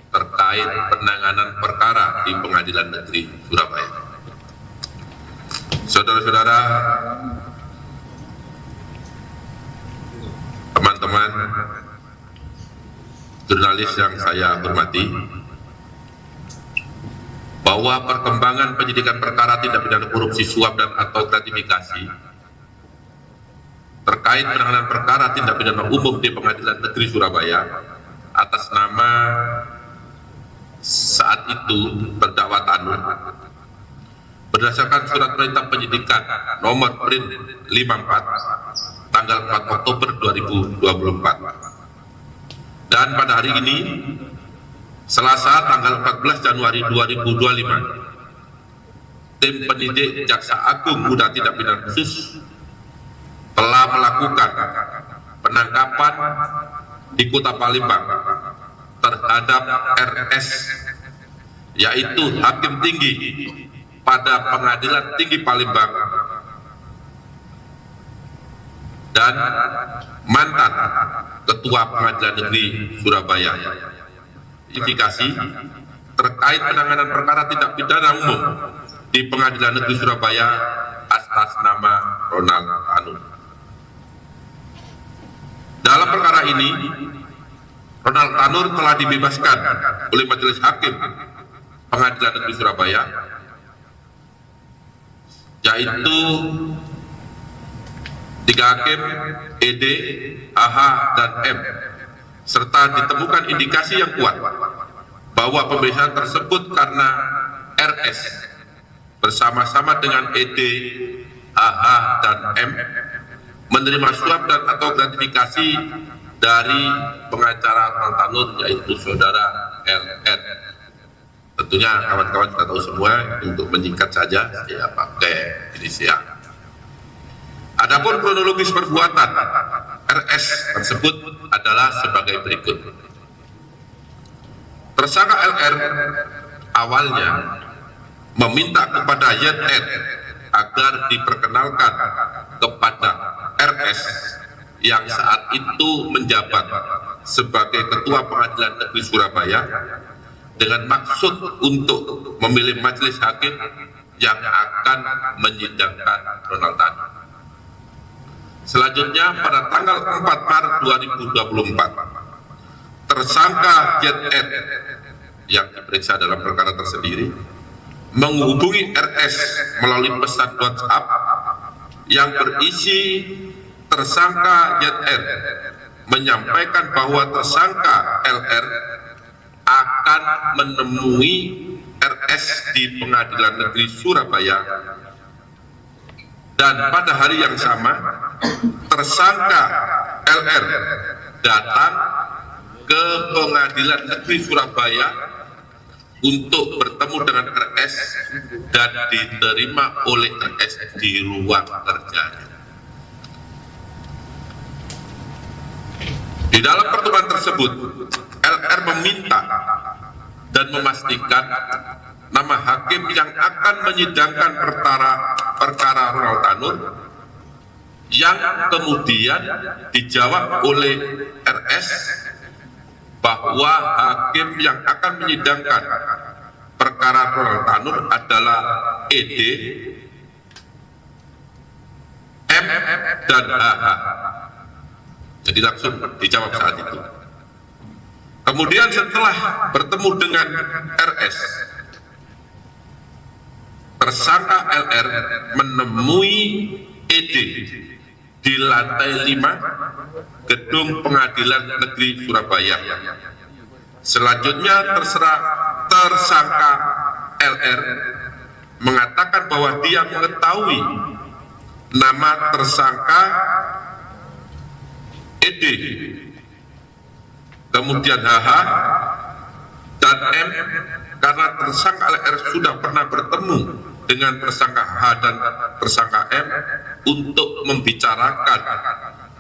terkait penanganan perkara di Pengadilan Negeri Surabaya. Saudara-saudara, teman-teman jurnalis yang saya hormati, bahwa perkembangan penyidikan perkara tindak pidana korupsi suap dan atau gratifikasi terkait penanganan perkara tindak pidana umum di Pengadilan Negeri Surabaya atas nama saat itu terdakwa Tanur, berdasarkan surat perintah penyidikan nomor Prin 54 tanggal 4 Oktober 2024, dan pada hari ini Selasa tanggal 14 Januari 2025, tim penyidik Jaksa Agung Muda Tindak Pidana Khusus telah melakukan penangkapan di Kota Palembang terhadap RS, yaitu Hakim Tinggi pada Pengadilan Tinggi Palembang dan mantan Ketua Pengadilan Negeri Surabaya. Identifikasi terkait penanganan perkara tindak pidana umum di Pengadilan Negeri Surabaya atas nama Ronald Tanur. Dalam perkara ini, Ronald Tanur telah dibebaskan oleh Majelis Hakim Pengadilan Negeri Surabaya, yaitu 3 hakim ED, AH, dan M, serta ditemukan indikasi yang kuat bahwa pembebasan tersebut karena RS bersama-sama dengan ED, AH, dan M menerima suap dan atau gratifikasi dari pengacara Ronald Tanur, yaitu saudara LR. Tentunya kawan-kawan kita tahu semua, untuk menyingkat saja saya pakai inisial. Adapun kronologis perbuatan RS tersebut adalah sebagai berikut. Tersangka LR awalnya meminta kepada YR agar diperkenalkan kepada RS yang saat itu menjabat sebagai Ketua Pengadilan Negeri Surabaya dengan maksud untuk memilih majelis hakim yang akan menyidangkan Ronald Tanur. Selanjutnya pada tanggal 4 Maret 2024, tersangka YR yang diperiksa dalam perkara tersendiri menghubungi RS melalui pesan WhatsApp yang berisi tersangka YR menyampaikan bahwa tersangka LR akan menemui RS di Pengadilan Negeri Surabaya, dan pada hari yang sama tersangka LR datang ke Pengadilan Negeri Surabaya untuk bertemu dengan RS dan diterima oleh RS di ruang kerjanya. Di dalam pertemuan tersebut, LR meminta dan memastikan nama hakim yang akan menyidangkan perkara Ronald Tanur yang kemudian dijawab oleh RS bahwa hakim yang akan menyidangkan perkara Ronald Tanur adalah ED, M, dan HH. Jadi langsung dijawab saat itu. Kemudian setelah bertemu dengan RS, tersangka LR menemui ED di lantai 5 Gedung Pengadilan Negeri Surabaya. Selanjutnya tersangka LR mengatakan bahwa dia mengetahui nama tersangka ED, kemudian HH dan M, karena tersangka LR sudah pernah bertemu dengan tersangka H dan tersangka M untuk membicarakan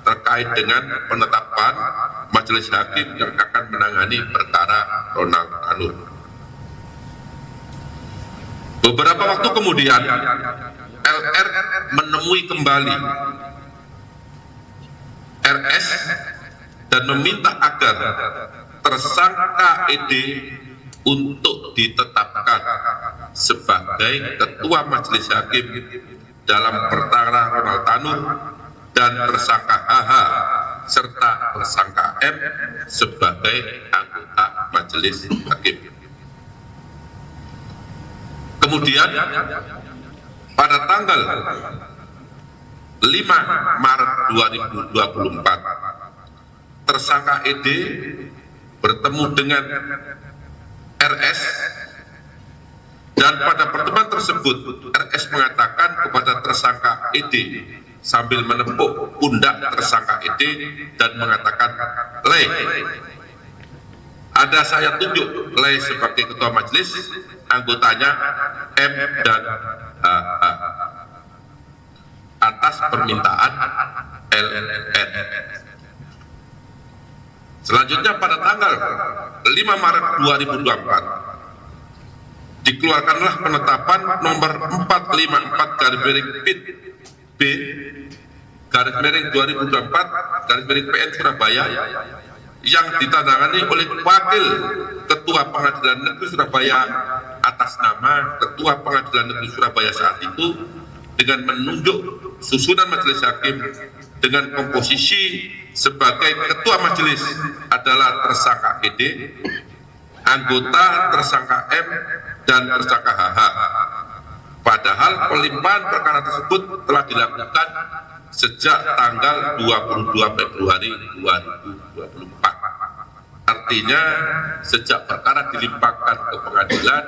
terkait dengan penetapan majelis hakim yang akan menangani perkara Ronald Tanur. Beberapa waktu kemudian LR menemui kembali RS dan meminta agar tersangka ED untuk ditetapkan sebagai ketua majelis hakim dalam perkara Ronald Tanur dan tersangka HH serta tersangka M sebagai anggota majelis hakim. Kemudian pada tanggal 5 Maret 2024 tersangka ED bertemu dengan RS dan pada pertemuan tersebut RS mengatakan kepada tersangka ED sambil menepuk pundak tersangka ED dan mengatakan, "Le, ada saya tunjuk Le sebagai ketua majelis, anggotanya M dan HH atas permintaan LR." Selanjutnya pada tanggal 5 Maret 2024 dikeluarkanlah penetapan nomor 454/B/2024 Surabaya yang ditandatangani oleh Wakil Ketua Pengadilan Negeri Surabaya atas nama Ketua Pengadilan Negeri Surabaya saat itu dengan menunjuk susunan majelis hakim dengan komposisi sebagai ketua majelis adalah tersangka ED, anggota tersangka M, dan tersangka HH. Padahal pelimpahan perkara tersebut telah dilakukan sejak tanggal 22 Februari 2024. Artinya sejak perkara dilimpahkan ke pengadilan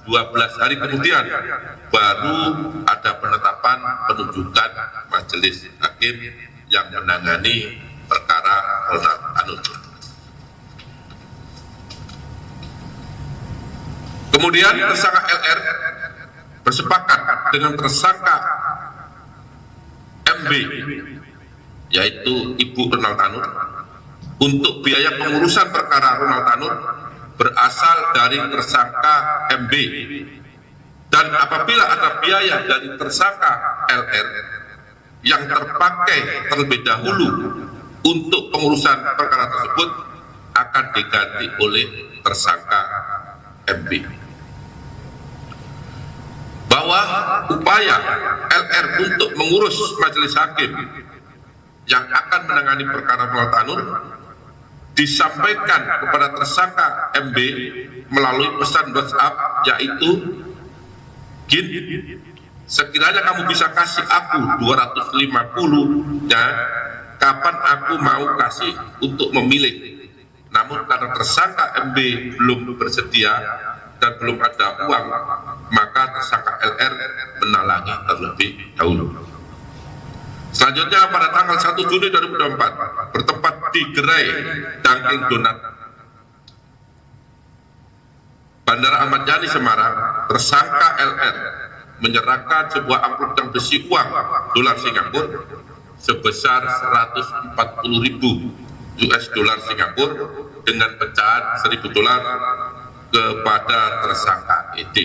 12 hari kemudian baru ada penetapan penunjukan majelis hakim yang menangani perkara Ronald Tanur. Kemudian tersangka LR bersepakat dengan tersangka MB, yaitu Ibu Ronald Tanur, untuk biaya pengurusan perkara Ronald Tanur berasal dari tersangka MB, dan apabila ada biaya dari tersangka LR yang terpakai terlebih dahulu untuk pengurusan perkara tersebut akan diganti oleh tersangka MB. Bahwa upaya LR untuk mengurus majelis hakim yang akan menangani perkara Ronald Tanur disampaikan kepada tersangka MB melalui pesan WhatsApp, yaitu, "Gin, sekiranya kamu bisa kasih aku 250-nya, kapan aku mau kasih untuk memilih. Namun karena tersangka MB belum bersedia dan belum ada uang, maka tersangka LR menalangi terlebih dahulu." Selanjutnya pada tanggal 1 Juni 2024 bertempat di Gerai Dunkin Donat Bandara Ahmad Yani Semarang, tersangka LR menyerahkan sebuah amplop yang berisi uang dolar Singapura sebesar 140.000 US dollar Singapura dengan pecahan 1.000 dolar kepada tersangka ED.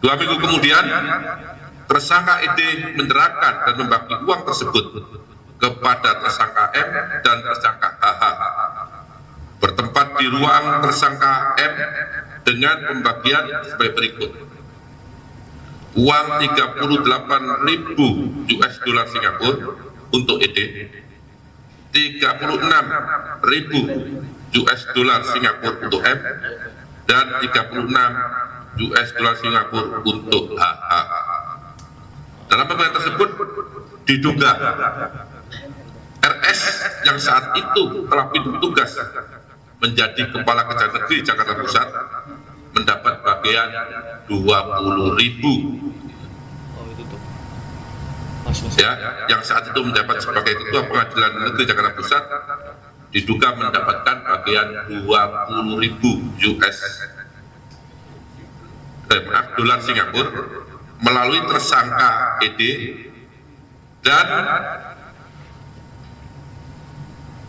2 minggu kemudian Tersangka ED menyerahkan dan membagi uang tersebut kepada tersangka M dan tersangka HH. Bertempat di ruang tersangka M dengan pembagian sebagai berikut. Uang 38.000 US dollar Singapura untuk ED, 36.000 US dollar Singapura untuk M, dan 36 US dollar Singapura untuk HH. Dalam pembagian tersebut diduga RS yang saat itu telah pindah tugas menjadi Kepala Kejaksaan Negeri Jakarta Pusat mendapat bagian 20.000. Ya, yang saat itu menjabat sebagai Ketua Pengadilan Negeri Jakarta Pusat diduga mendapatkan bagian 20.000 dolar Singapura melalui tersangka ED dan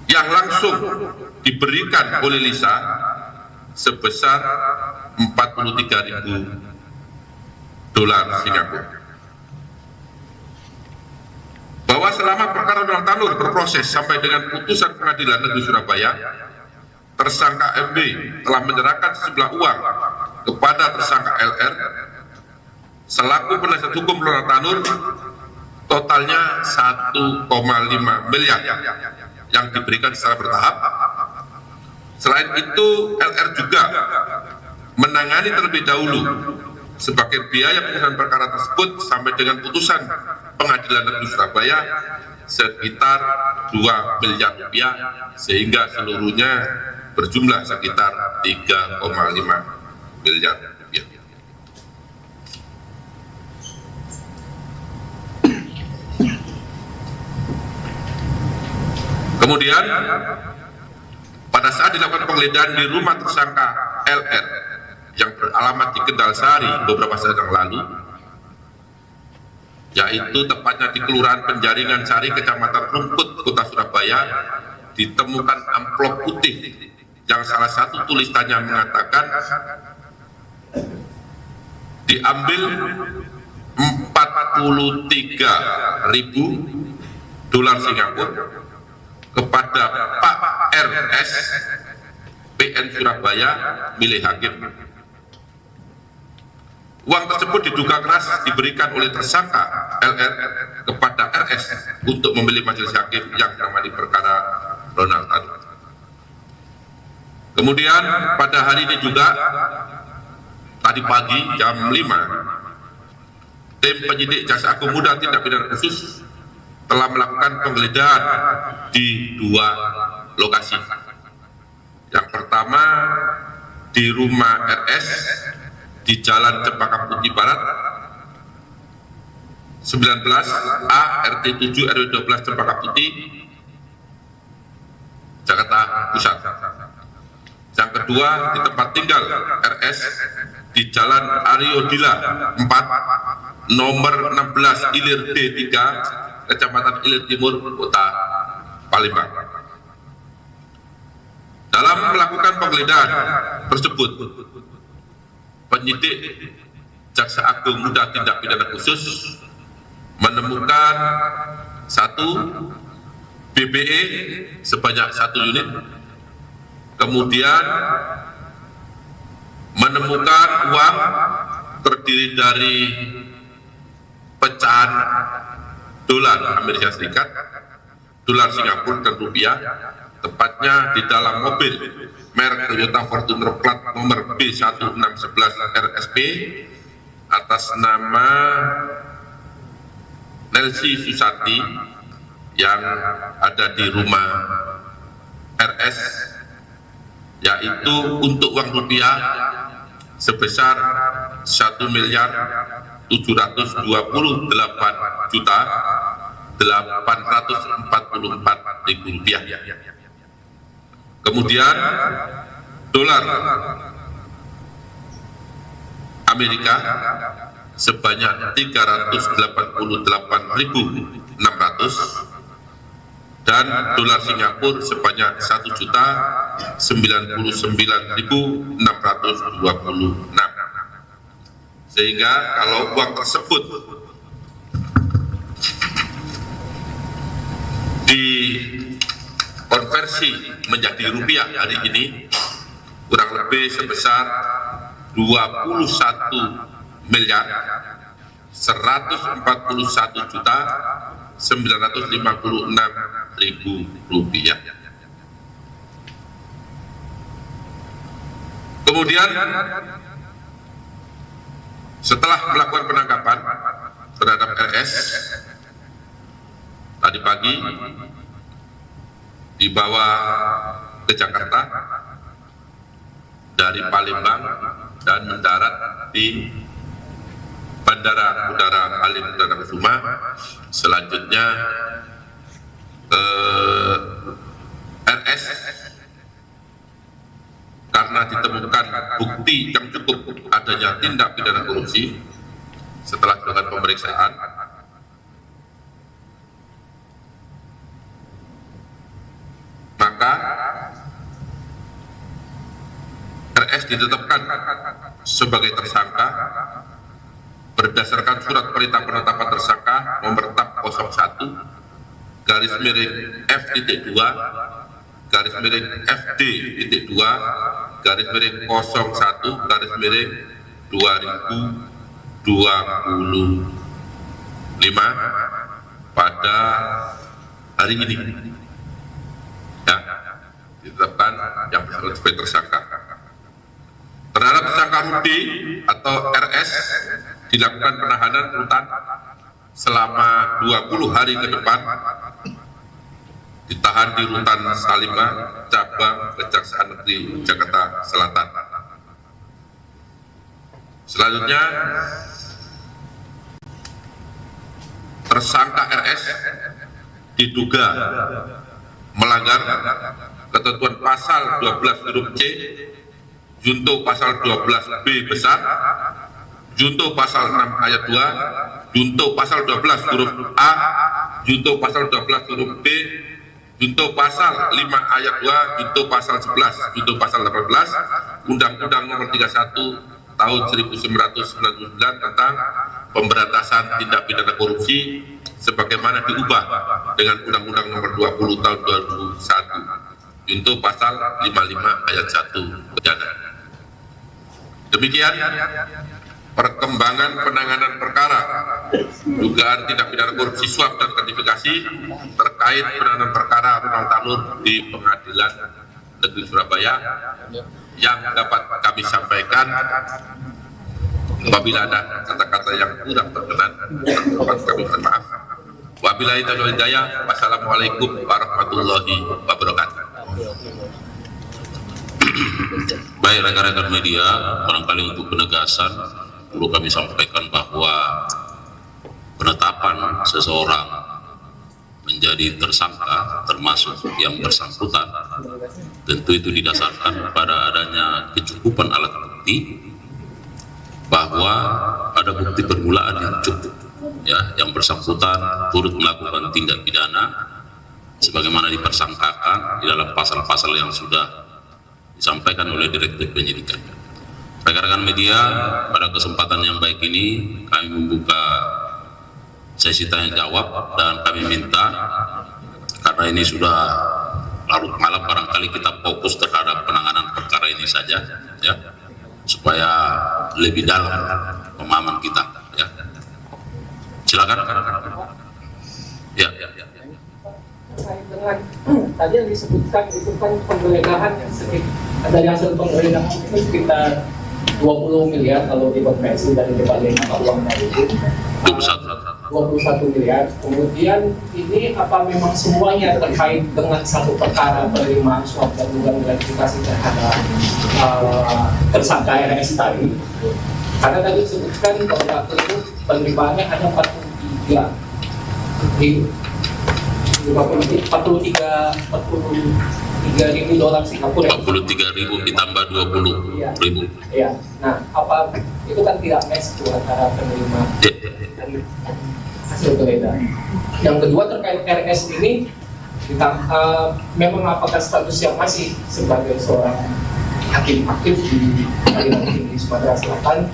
yang langsung diberikan oleh Lisa sebesar 43.000 dolar Singapura. Bahwa selama perkara Donald Tanur berproses sampai dengan putusan Pengadilan Negeri Surabaya, tersangka MB telah menyerahkan sejumlah uang kepada tersangka LR selaku penasihat hukum Donald Tanur, totalnya 1,5 miliar yang diberikan secara bertahap. Selain itu, LR juga menangani terlebih dahulu sebagai biaya penyelesaian perkara tersebut sampai dengan putusan Pengadilan Negeri Surabaya sekitar 2 miliar rupiah, sehingga seluruhnya berjumlah sekitar 3,5 miliar rupiah. Kemudian pada saat dilakukan penggeledahan di rumah tersangka LR yang beralamat di Kendal Sari beberapa saat yang lalu, yaitu tepatnya di Kelurahan Penjaringan Sari, Kecamatan Rungkut, Kota Surabaya, ditemukan amplop putih yang salah satu tulisannya mengatakan diambil 43.000 dolar Singapura kepada Pak RS PN Surabaya milik hakim. Uang tersebut diduga keras diberikan oleh tersangka LR kepada RS untuk memilih majelis hakim yang menangani perkara Donald Tanur. Kemudian pada hari ini juga, tadi pagi jam 5, tim penyidik Jaksa Agung Muda Tindak Pidana Khusus telah melakukan penggeledahan di 2 lokasi. Yang pertama di rumah RS di Jalan Cempaka Putih Barat 19A RT 7 RW 12 Cempaka Putih, Jakarta Pusat. Yang kedua di tempat tinggal RS di Jalan Aryo Dila 4 nomor 16 Ilir D3 Kecamatan Ilir Timur, Kota Palembang. Dalam melakukan penggeledahan tersebut, penyidik Jaksa Agung Muda Tindak Pidana Khusus menemukan 1 BBE sebanyak 1 unit, kemudian menemukan uang terdiri dari pecahan dolar Amerika Serikat, dolar Singapura dan rupiah, tepatnya di dalam mobil merek Toyota Fortuner plat nomor B1611 RSP atas nama Nelsi Susati yang ada di rumah RS, yaitu untuk uang rupiah sebesar 1.728.844.000 rupiah. Kemudian dolar Amerika sebanyak 388.600 dan dolar Singapura sebanyak 1.099.626. Sehingga kalau uang tersebut dikonversi menjadi rupiah hari ini kurang lebih sebesar 21.141.956.000 rupiah. Kemudian setelah melakukan penangkapan terhadap RS tadi pagi dibawa ke Jakarta dari Palembang dan mendarat di Bandara Udara Halim Perdana Kusuma. Selanjutnya RS karena ditemukan bukti yang cukup adanya tindak pidana korupsi setelah dilakukan pemeriksaan, maka RS ditetapkan sebagai tersangka berdasarkan surat perintah penetapan tersangka nomor TAP 01 garis miring F.2 garis miring FD.2 garis miring 01 garis miring 2025 pada hari ini ya, ditetapkan yang bersangkutan sebagai tersangka. Terhadap tersangka Rudi atau RS dilakukan penahanan rutan selama 20 hari ke depan, ditahan di rutan Salimba, cabang Kejaksaan Negeri Jakarta Selatan. Selanjutnya, tersangka RS diduga melanggar ketentuan pasal 12 huruf C, junto pasal 12 B besar, junto pasal 6 ayat 2, junto pasal 12 huruf A, junto pasal 12 huruf B, junto pasal 5 ayat 2, junto pasal 11, junto pasal 18, Undang-Undang Nomor 31 Tahun 1999 tentang Pemberantasan Tindak Pidana Korupsi sebagaimana diubah dengan Undang-Undang Nomor 20 Tahun 2001, junto pasal 55 ayat 1 pidana. Demikian perkembangan penanganan perkara dugaan tindak pidana korupsi suap dan gratifikasi terkait penanganan perkara Ronald Tanur di Pengadilan Negeri Surabaya yang dapat kami sampaikan. Apabila ada kata-kata yang kurang berkenan, kami mohon maaf. Wabillahi taufiq wal hidayah. Wassalamualaikum warahmatullahi wabarakatuh. Baik rekan-rekan media, barangkali untuk penegasan perlu kami sampaikan bahwa penetapan seseorang menjadi tersangka termasuk yang bersangkutan tentu itu didasarkan pada adanya kecukupan alat bukti, bahwa ada bukti permulaan yang cukup ya, yang bersangkutan turut melakukan tindak pidana sebagaimana dipersangkakan di dalam pasal-pasal yang sudah disampaikan oleh Direktur Penyidikan. Rekan-rekan media, pada kesempatan yang baik ini kami membuka sesi tanya jawab dan kami minta, karena ini sudah larut malam, barangkali kita fokus terhadap penanganan perkara ini saja ya, supaya lebih dalam pemahaman kita ya. Silakan. Ya. Terkait dengan tadi yang disebutkan itu kan penggeledahan yang dari hasil penggeledahan itu sekitar 20 miliar kalau dikonversi dari berbagai mata uang dari itu 21 miliar. Kemudian ini apa memang semuanya terkait dengan satu perkara penerimaan suap dan dugaan gratifikasi terhadap tersangka RS tadi? Karena tadi disebutkan bahwa itu penerimaannya hanya 43.000 dolar Singapura. 43.000 ditambah 20.000. Iya. Nah, apa itu kan tidak match antara penerima dan hasil beredar. Yang kedua terkait RS ini, memang apakah statusnya masih sebagai seorang hakim aktif di Pengadilan Tinggi Sumatera Selatan?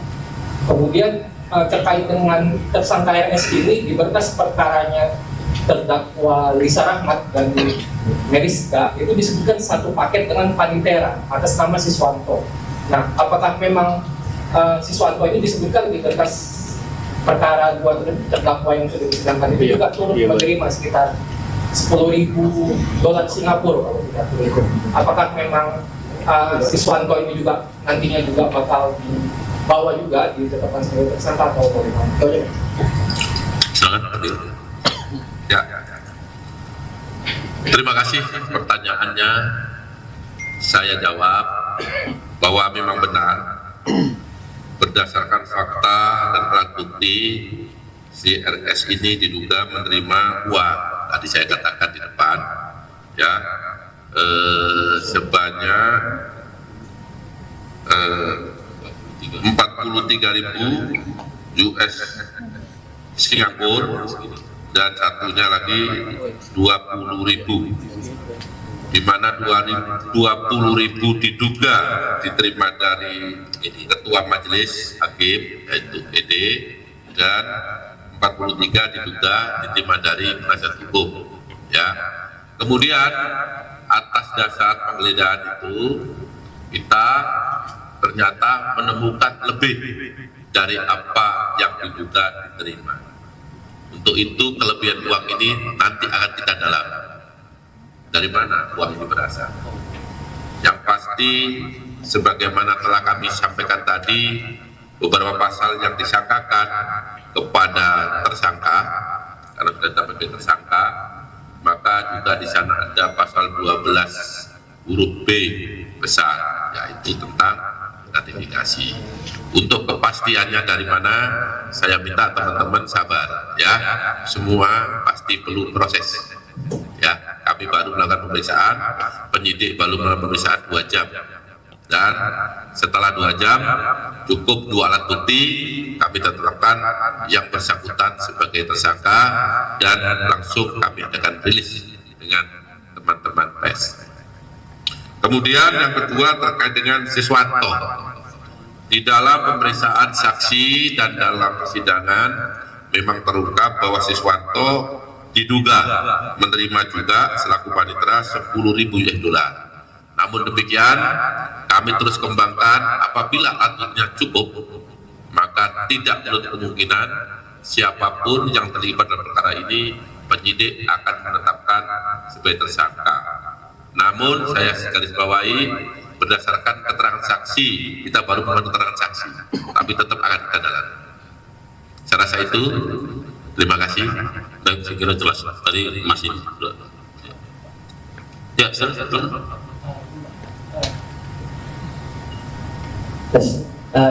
Kemudian terkait dengan tersangka RS ini di berkas perkaranya terdakwa Lisa Rahmat dan Meriska itu disebutkan satu paket dengan Panitera atas nama Siswanto. Nah, apakah memang Siswanto ini disebutkan di berkas perkara dua terdakwa yang sudah disidangkan itu juga turut menerima sekitar $10.000 Singapura kalau tidak keliru. Apakah memang Siswanto ini juga nantinya juga bakal dibawa juga ditetapkan sebagai tersangka atau bagaimana? Silakan Adil. Ya. Terima kasih pertanyaannya. Saya jawab bahwa memang benar berdasarkan fakta dan alat bukti si RS ini diduga menerima uang. Tadi saya katakan di depan, ya, sebanyak 43.000 US Singapura dan satunya lagi 20.000, di mana 20.000 diduga diterima dari ketua majelis hakim yaitu PD dan 43 diduga diterima dari penasihat hukum, ya. Kemudian atas dasar penggeledahan itu kita ternyata menemukan lebih dari apa yang diduga diterima. Untuk itu kelebihan uang ini nanti akan kita dalami. Dari mana uang ini berasal? Yang pasti sebagaimana telah kami sampaikan tadi, beberapa pasal yang disangkakan kepada tersangka, karena sudah sampai tersangka, maka juga di sana ada pasal 12 huruf B besar, yaitu tentang gratifikasi. Untuk kepastiannya dari mana, saya minta teman-teman sabar, ya. Semua pasti perlu proses, ya. Kami baru melakukan pemeriksaan, penyidik baru melakukan pemeriksaan 2 jam, dan setelah 2 jam cukup 2 alat bukti, kami tetapkan yang bersangkutan sebagai tersangka dan langsung kami akan rilis dengan teman-teman pers. Kemudian yang kedua terkait dengan Siswanto. Di dalam pemeriksaan saksi dan dalam persidangan memang terungkap bahwa Siswanto diduga menerima juga selaku panitera $10.000. Namun demikian kami terus kembangkan, apabila alatnya cukup maka tidak menutup kemungkinan siapapun yang terlibat dalam perkara ini penyidik akan menetapkan sebagai tersangka. Namun saya garis bawahi, berdasarkan keterangan saksi, kita baru mengambil keterangan saksi, tapi tetap akan kita dalami. Saya rasa itu. Terima kasih. Dan saya kira jelas tadi masih. Ya, silakan.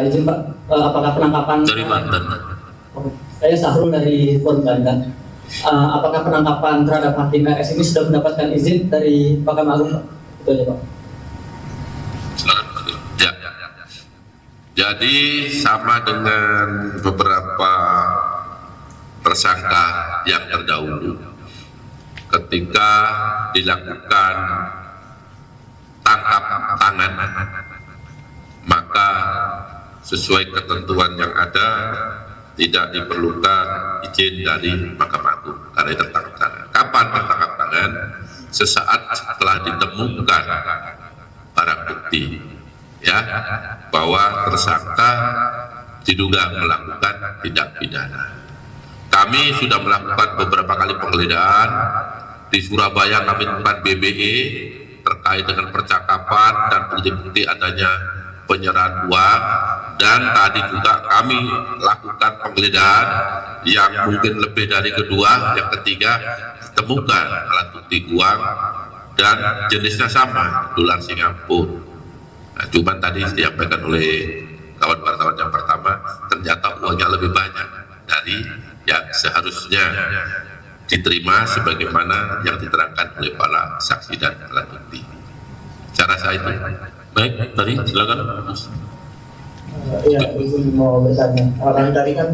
Izin Pak, apakah penangkapan Dari Banten. Saya Sahrul dari Forum Banten. Apakah penangkapan terhadap Hakim RS ini sudah mendapatkan izin dari Mahkamah Agung, Pak? Betul ya, Pak? Silakan. Ya. Jadi sama dengan beberapa tersangka yang terdahulu, ketika dilakukan tangkap tangan, maka sesuai ketentuan yang ada tidak diperlukan izin dari Mahkamah Agung karena tertangkap tangan. Kapan tertangkap tangan? Sesaat setelah ditemukan barang bukti, ya, bahwa tersangka diduga melakukan tindak pidana. Kami sudah melakukan beberapa kali penggeledahan di Surabaya. Kami melakukan BBE terkait dengan percakapan dan bukti-bukti adanya penyerahan uang, dan tadi juga kami lakukan penggeledahan yang mungkin lebih dari kedua, yang ketiga ditemukan alat bukti uang dan jenisnya sama, dolar Singapura. Nah, cuman tadi disampaikan oleh kawan wartawan yang pertama, ternyata uangnya lebih banyak dari yang seharusnya diterima sebagaimana yang diterangkan oleh para saksi dan alat bukti. Cara saya itu. Baik, tadi silakan. Iya, izin mau bertanya. Kan tadi kan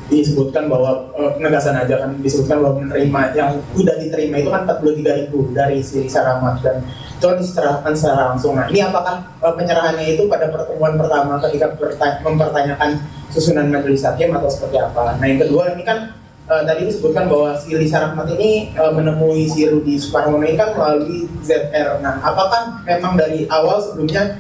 disebutkan bahwa penegasan aja kan disebutkan bahwa menerima yang udah diterima itu kan 43.000 dari si Lisa Rahmat, dan itu kan diserahkan secara langsung. Nah, ini apakah penyerahannya itu pada pertemuan pertama ketika mempertanyakan susunan majelis hakim atau seperti apa? Nah, yang kedua ini kan tadi disebutkan bahwa si Lisa Rahmat ini menemui si Rudi Suparmono ini kan melalui ZR. Nah, apakah memang dari awal sebelumnya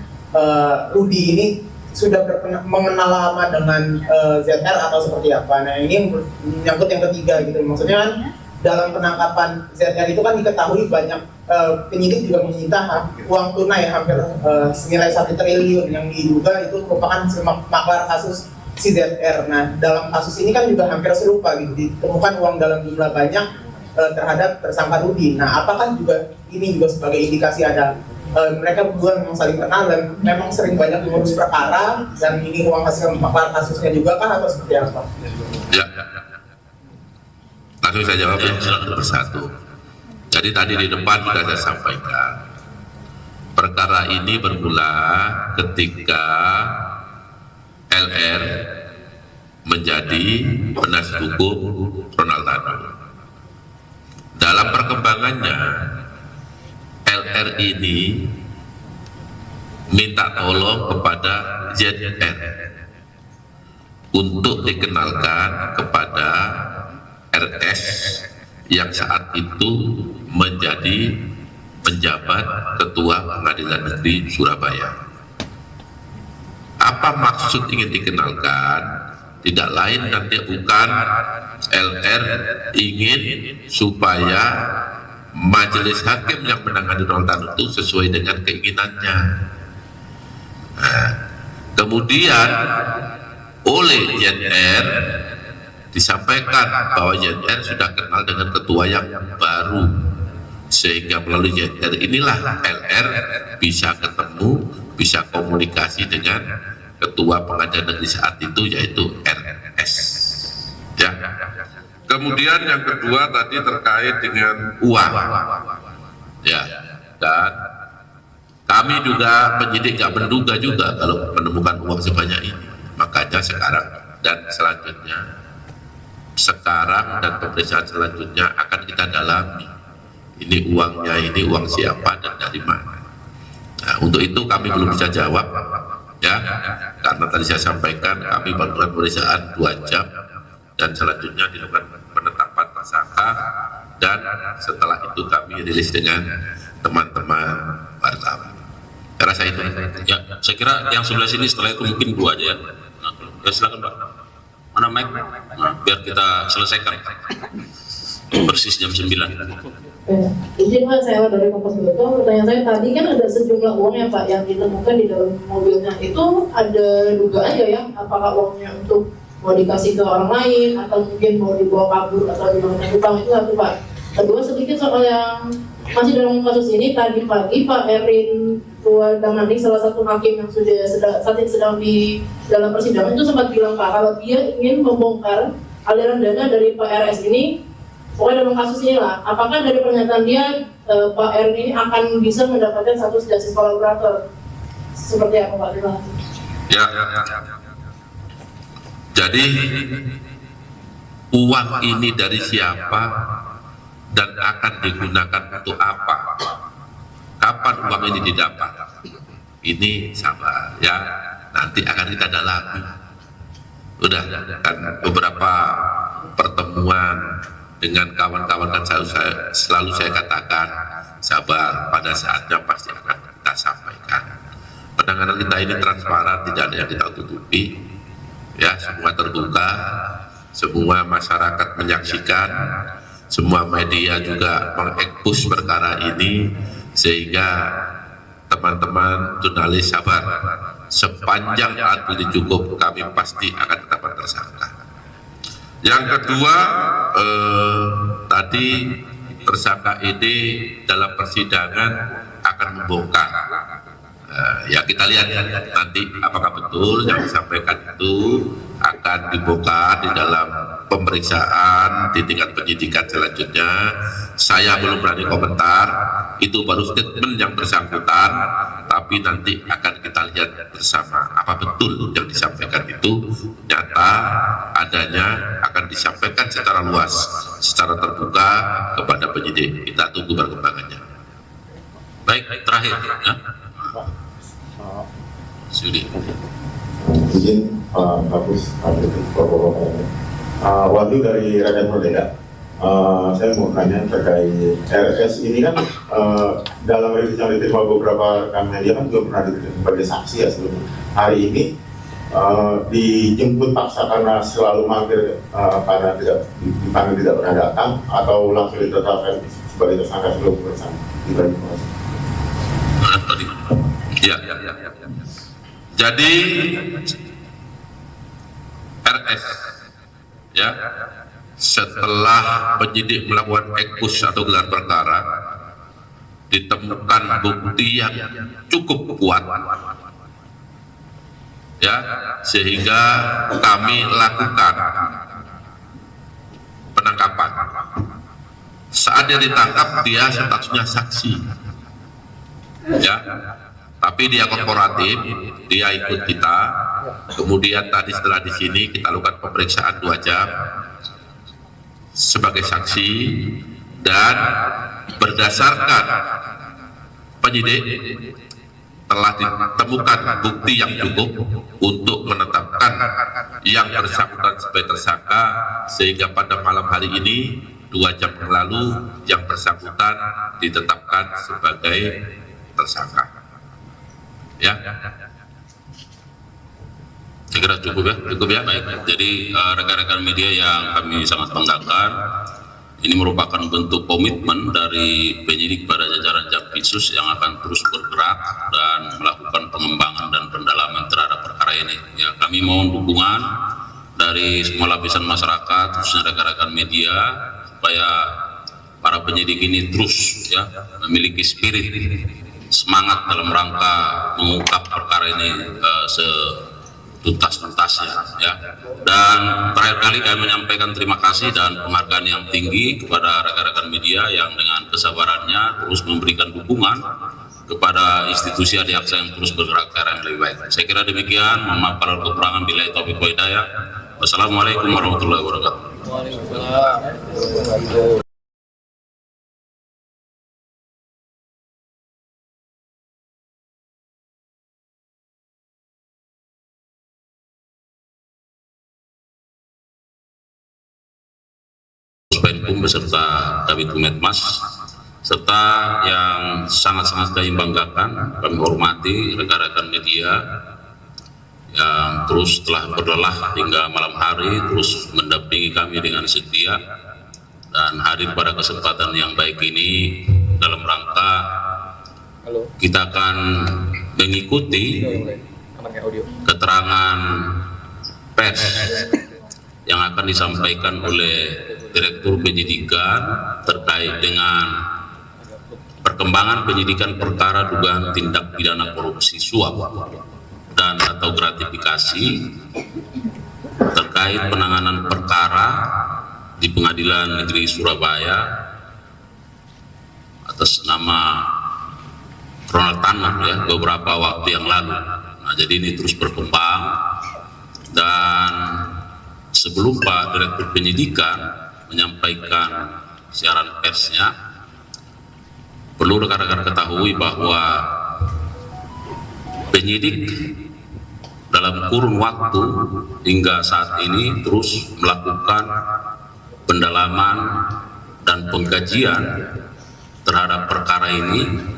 Rudi ini sudah mengenal lama dengan ZR atau seperti apa? Nah, ini menyangkut yang ketiga gitu. Maksudnya kan dalam penangkapan ZR itu kan diketahui banyak penyidik juga menyita uang tunai hampir senilai 1 triliun yang diduga itu merupakan maklar kasus si ZR. Nah, dalam kasus ini kan juga hampir serupa gitu, ditemukan uang dalam jumlah banyak terhadap tersangka Rudi. Nah, apakah juga ini juga sebagai indikasi ada mereka berdua memang saling kenal dan memang sering banyak mengurus perkara dan ini uang hasil maklar kasusnya juga kah atau seperti apa? Ya, langsung saya jawab yang satu persatu. Jadi tadi di depan sudah saya sampaikan, perkara ini bermula ketika LR menjadi penasihat hukum Ronald Tanu. Dalam perkembangannya, LR ini minta tolong kepada ZR untuk dikenalkan kepada RS yang saat itu menjadi penjabat Ketua Pengadilan Negeri Surabaya. Apa maksud ingin dikenalkan? Tidak lain dan tidak bukan LR ingin supaya majelis hakim yang menangani Ronald Tanu itu sesuai dengan keinginannya. Nah, kemudian oleh ZR disampaikan bahwa ZR sudah kenal dengan ketua yang baru, sehingga melalui ZR inilah LR bisa ketemu, bisa komunikasi dengan ketua pengadilan negeri saat itu, yaitu RS. Ya. Kemudian yang kedua tadi terkait dengan uang. Ya. Dan kami juga penyidik nggak menduga juga kalau menemukan uang sebanyak ini. Makanya sekarang dan sekarang dan pemeriksaan selanjutnya akan kita dalami. Ini uangnya, ini uang siapa dan dari mana. Nah, untuk itu kami belum bisa jawab, ya, karena tadi saya sampaikan kami melakukan pemeriksaan 2 jam dan selanjutnya dilakukan penetapan tersangka dan setelah itu kami rilis dengan teman-teman wartawan. Saya rasa itu. Ya, saya kira yang sebelah sini setelah itu mungkin 2 aja ya. Nah, ya silakan Pak. Mana mic? Nah, biar kita selesaikan. Persis jam 9. Izin Pak, saya dari Kompas.com. Pertanyaan saya tadi kan ada sejumlah uang ya Pak yang ditemukan di dalam mobilnya. Itu ada dugaan ya, apakah uangnya untuk mau dikasih ke orang lain atau mungkin mau dibawa kabur atau dibawa utang, itu satu Pak. Kedua, sedikit soal yang masih dalam kasus ini, tadi pagi Pak Erin Tuwadamani, salah satu hakim yang saat ini sedang di dalam persidangan itu sempat bilang Pak kalau dia ingin membongkar aliran dana dari Pak RS ini. Pokoknya dalam kasus ini lah, apakah dari pernyataan dia Pak R ini akan bisa mendapatkan status justice kolaborator? Seperti apa Pak? Terima kasih. Ya. Jadi uang ini dari siapa dan akan digunakan untuk apa? Kapan uang ini didapat? Ini sabar ya, nanti akan kita dalami. Udah kan beberapa pertemuan dengan kawan-kawan kan selalu saya katakan sabar, pada saatnya pasti akan kita sampaikan. Penanganan kita ini transparan, tidak ada yang kita tutupi, ya, semua terbuka, semua masyarakat menyaksikan, semua media juga mengekspos perkara ini, sehingga teman-teman jurnalis sabar, sepanjang alat bukti cukup kami pasti akan tetapkan tersangka. Yang kedua, tadi tersangka ini dalam persidangan akan membongkar. Ya kita lihat nanti apakah betul yang disampaikan itu akan dibongkar di dalam pemeriksaan di tingkat penyidikan selanjutnya. Saya belum berani komentar, itu baru statement yang bersangkutan, tapi nanti akan kita lihat bersama apa betul yang disampaikan itu nyata adanya, akan disampaikan secara luas, secara terbuka kepada penyidik. Kita tunggu perkembangannya. Baik, terakhir ya. Izin Pak Kapus, Wahyu dari Rakyat Merdeka. Saya mau tanya terkait RS ini kan dalam rilis yang diterima beberapa rekan media kan juga pernah diterima sebagai saksi ya sebelumnya. Hari ini dijemput paksa karena selalu mampir karena tidak dipanggil tidak pernah datang atau langsung ditetapkan sebagai tersangka sebelum bersangka. Ya. Jadi RS ya setelah penyidik melakukan ekspos atau gelar perkara ditemukan bukti yang cukup kuat ya sehingga kami lakukan penangkapan. Saat dia ditangkap dia statusnya saksi ya, tapi dia korporatif, dia ikut kita. Kemudian tadi setelah di sini kita lakukan pemeriksaan 2 jam sebagai saksi, dan berdasarkan penyidik telah ditemukan bukti yang cukup untuk menetapkan yang bersangkutan sebagai tersangka, sehingga pada malam hari ini 2 jam yang lalu yang bersangkutan ditetapkan sebagai tersangka. Ya, saya kira cukup ya, baik. Jadi rekan-rekan media yang kami sangat banggakan, ini merupakan bentuk komitmen dari penyidik pada jajaran Jampitsus yang akan terus bergerak dan melakukan pengembangan dan pendalaman terhadap perkara ini. Ya, kami mohon dukungan dari semua lapisan masyarakat, khususnya rekan-rekan media, supaya para penyidik ini terus ya memiliki spirit semangat dalam rangka mengungkap perkara ini setuntas-tuntasnya ya. Dan terakhir kali kami menyampaikan terima kasih dan penghargaan yang tinggi kepada rekan-rekan media yang dengan kesabarannya terus memberikan dukungan kepada institusi Adi Aksa yang terus bergerak ke arah yang lebih baik. Saya kira demikian. Mohon maaf kalau ada kekurangan. Billahi taufiq wal hidayah. Wassalamualaikum warahmatullahi wabarakatuh. Penkum beserta Kabid Humas serta yang sangat-sangat kami banggakan, kami hormati rekan-rekan media yang terus telah berlelah hingga malam hari terus mendampingi kami dengan setia dan hadir pada kesempatan yang baik ini dalam rangka kita akan mengikuti keterangan pers yang akan disampaikan oleh Direktur Penyidikan terkait dengan perkembangan penyidikan perkara dugaan tindak pidana korupsi suap dan atau gratifikasi terkait penanganan perkara di Pengadilan Negeri Surabaya atas nama Ronald Tanur ya beberapa waktu yang lalu. Nah, jadi ini terus berkembang, dan sebelum Pak Direktur Penyidikan menyampaikan siaran persnya, perlu rekan-rekan ketahui bahwa penyidik dalam kurun waktu hingga saat ini terus melakukan pendalaman dan pengkajian terhadap perkara ini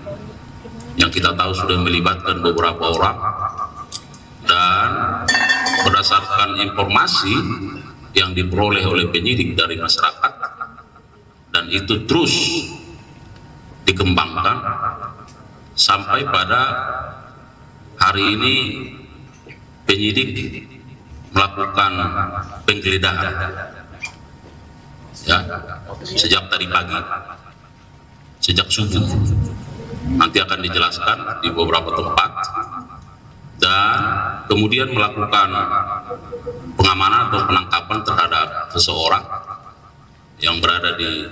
yang kita tahu sudah melibatkan beberapa orang, dan berdasarkan informasi yang diperoleh oleh penyidik dari masyarakat, dan itu terus dikembangkan sampai pada hari ini penyidik melakukan penggeledahan ya sejak tadi pagi, sejak subuh. Nanti akan dijelaskan di beberapa tempat, dan kemudian melakukan pengamanan atau penangkapan terhadap seseorang yang berada di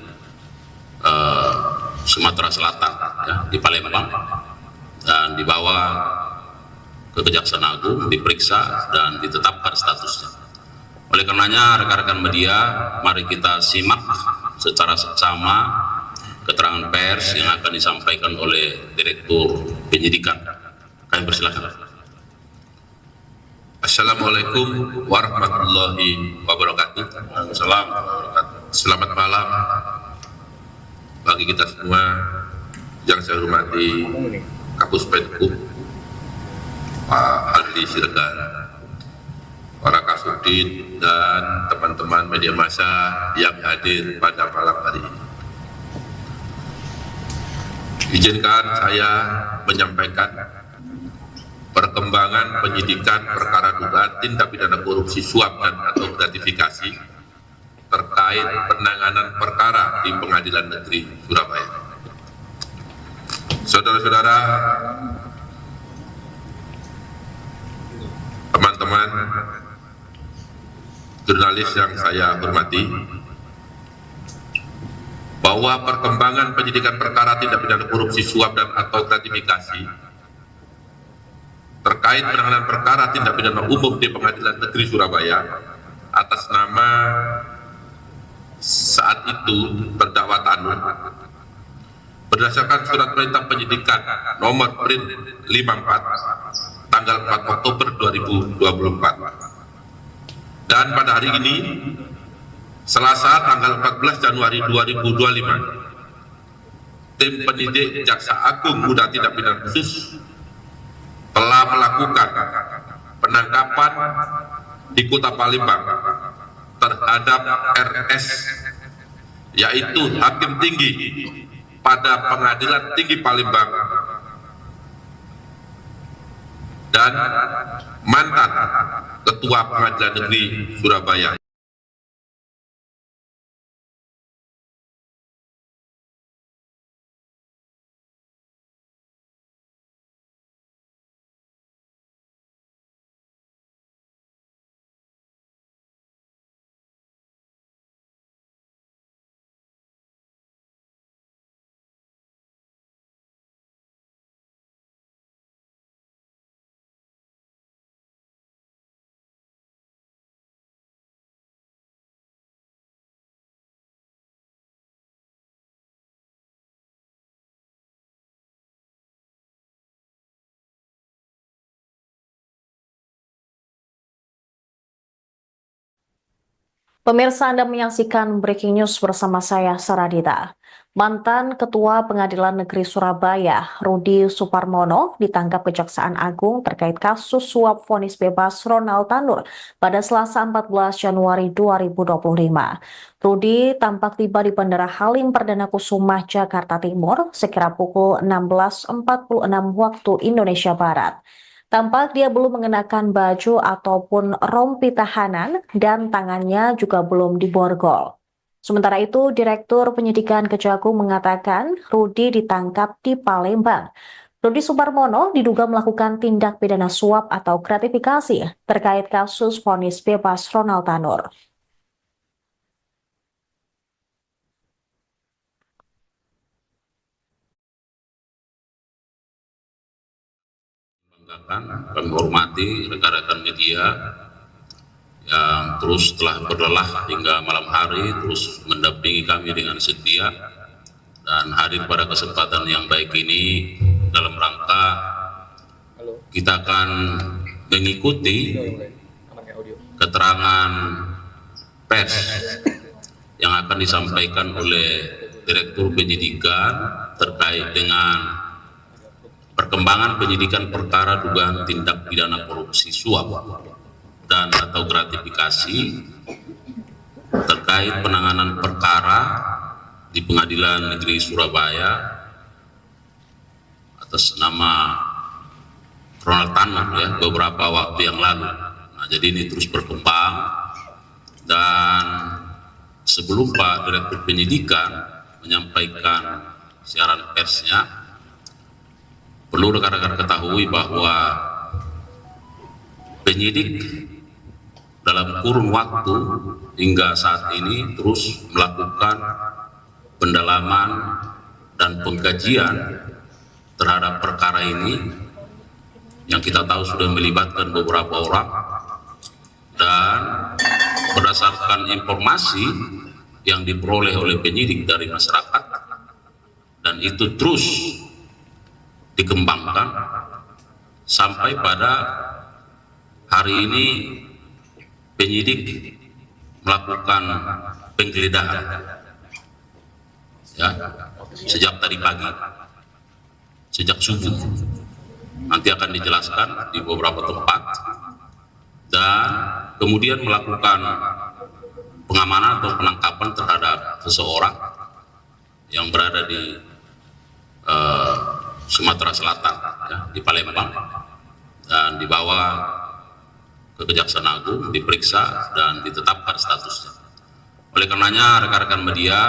Sumatera Selatan ya, di Palembang, dan dibawa ke Kejaksaan Agung, diperiksa dan ditetapkan statusnya. Oleh karenanya rekan-rekan media, mari kita simak secara seksama keterangan pers yang akan disampaikan oleh Direktur Penyidikan. Kami persilakan. Assalamualaikum warahmatullahi wabarakatuh. Selamat malam bagi kita semua yang saya hormati Kapus Penkum, Pak Aldi Siregar, para Kasudit dan teman-teman media massa yang hadir pada malam hari ini. Izinkan saya menyampaikan perkembangan penyidikan perkara dugaan tindak pidana korupsi suap dan atau gratifikasi terkait penanganan perkara di Pengadilan Negeri Surabaya. Saudara-saudara, teman-teman jurnalis yang saya hormati, bahwa perkembangan penyidikan perkara tindak pidana korupsi suap dan atau gratifikasi terkait penanganan perkara tindak pidana umum di Pengadilan Negeri Surabaya atas nama saat itu terdakwa Tanur berdasarkan surat perintah penyidikan nomor print 54 tanggal 4 Oktober 2024 dan pada hari ini Selasa tanggal 14 Januari 2025 tim penyidik Jaksa Agung Muda Tindak Pidana Khusus telah melakukan penangkapan di Kota Palembang terhadap RS, yaitu Hakim Tinggi pada Pengadilan Tinggi Palembang dan mantan Ketua Pengadilan Negeri Surabaya. Pemirsa, Anda menyaksikan Breaking News bersama saya, Saradita. Mantan Ketua Pengadilan Negeri Surabaya, Rudi Suparmono, ditangkap Kejaksaan Agung terkait kasus suap vonis bebas Ronald Tanur pada Selasa 14 Januari 2025. Rudi tampak tiba di Bandara Halim Perdana Kusuma, Jakarta Timur, sekira pukul 16.46 waktu Indonesia Barat. Tampak dia belum mengenakan baju ataupun rompi tahanan dan tangannya juga belum diborgol. Sementara itu, Direktur Penyidikan Kejagung mengatakan Rudi ditangkap di Palembang. Rudi Suparmono diduga melakukan tindak pidana suap atau gratifikasi terkait kasus vonis bebas Ronald Tanur. Kami hormati rekan-rekan media yang terus telah berlelah hingga malam hari, terus mendampingi kami dengan setia dan hadir pada kesempatan yang baik ini dalam rangka kita akan mengikuti keterangan pers yang akan disampaikan oleh Direktur Penyidikan terkait dengan perkembangan penyidikan perkara dugaan tindak pidana korupsi suap dan atau gratifikasi terkait penanganan perkara di Pengadilan Negeri Surabaya atas nama Ronald Tanur ya beberapa waktu yang lalu. Nah, jadi ini terus berkembang dan sebelum Pak Direktur Penyidikan menyampaikan siaran persnya, perlu rekan-rekan ketahui bahwa penyidik dalam kurun waktu hingga saat ini terus melakukan pendalaman dan pengkajian terhadap perkara ini yang kita tahu sudah melibatkan beberapa orang, dan berdasarkan informasi yang diperoleh oleh penyidik dari masyarakat dan itu terus dikembangkan sampai pada Hari ini penyidik melakukan penggeledahan ya, sejak tadi pagi, sejak subuh. Nanti akan dijelaskan di beberapa tempat, dan kemudian melakukan pengamanan atau penangkapan terhadap seseorang yang berada di Sumatera Selatan, ya, di Palembang, dan dibawa ke Kejaksaan Agung, diperiksa dan ditetapkan statusnya. Oleh karenanya, rekan-rekan media,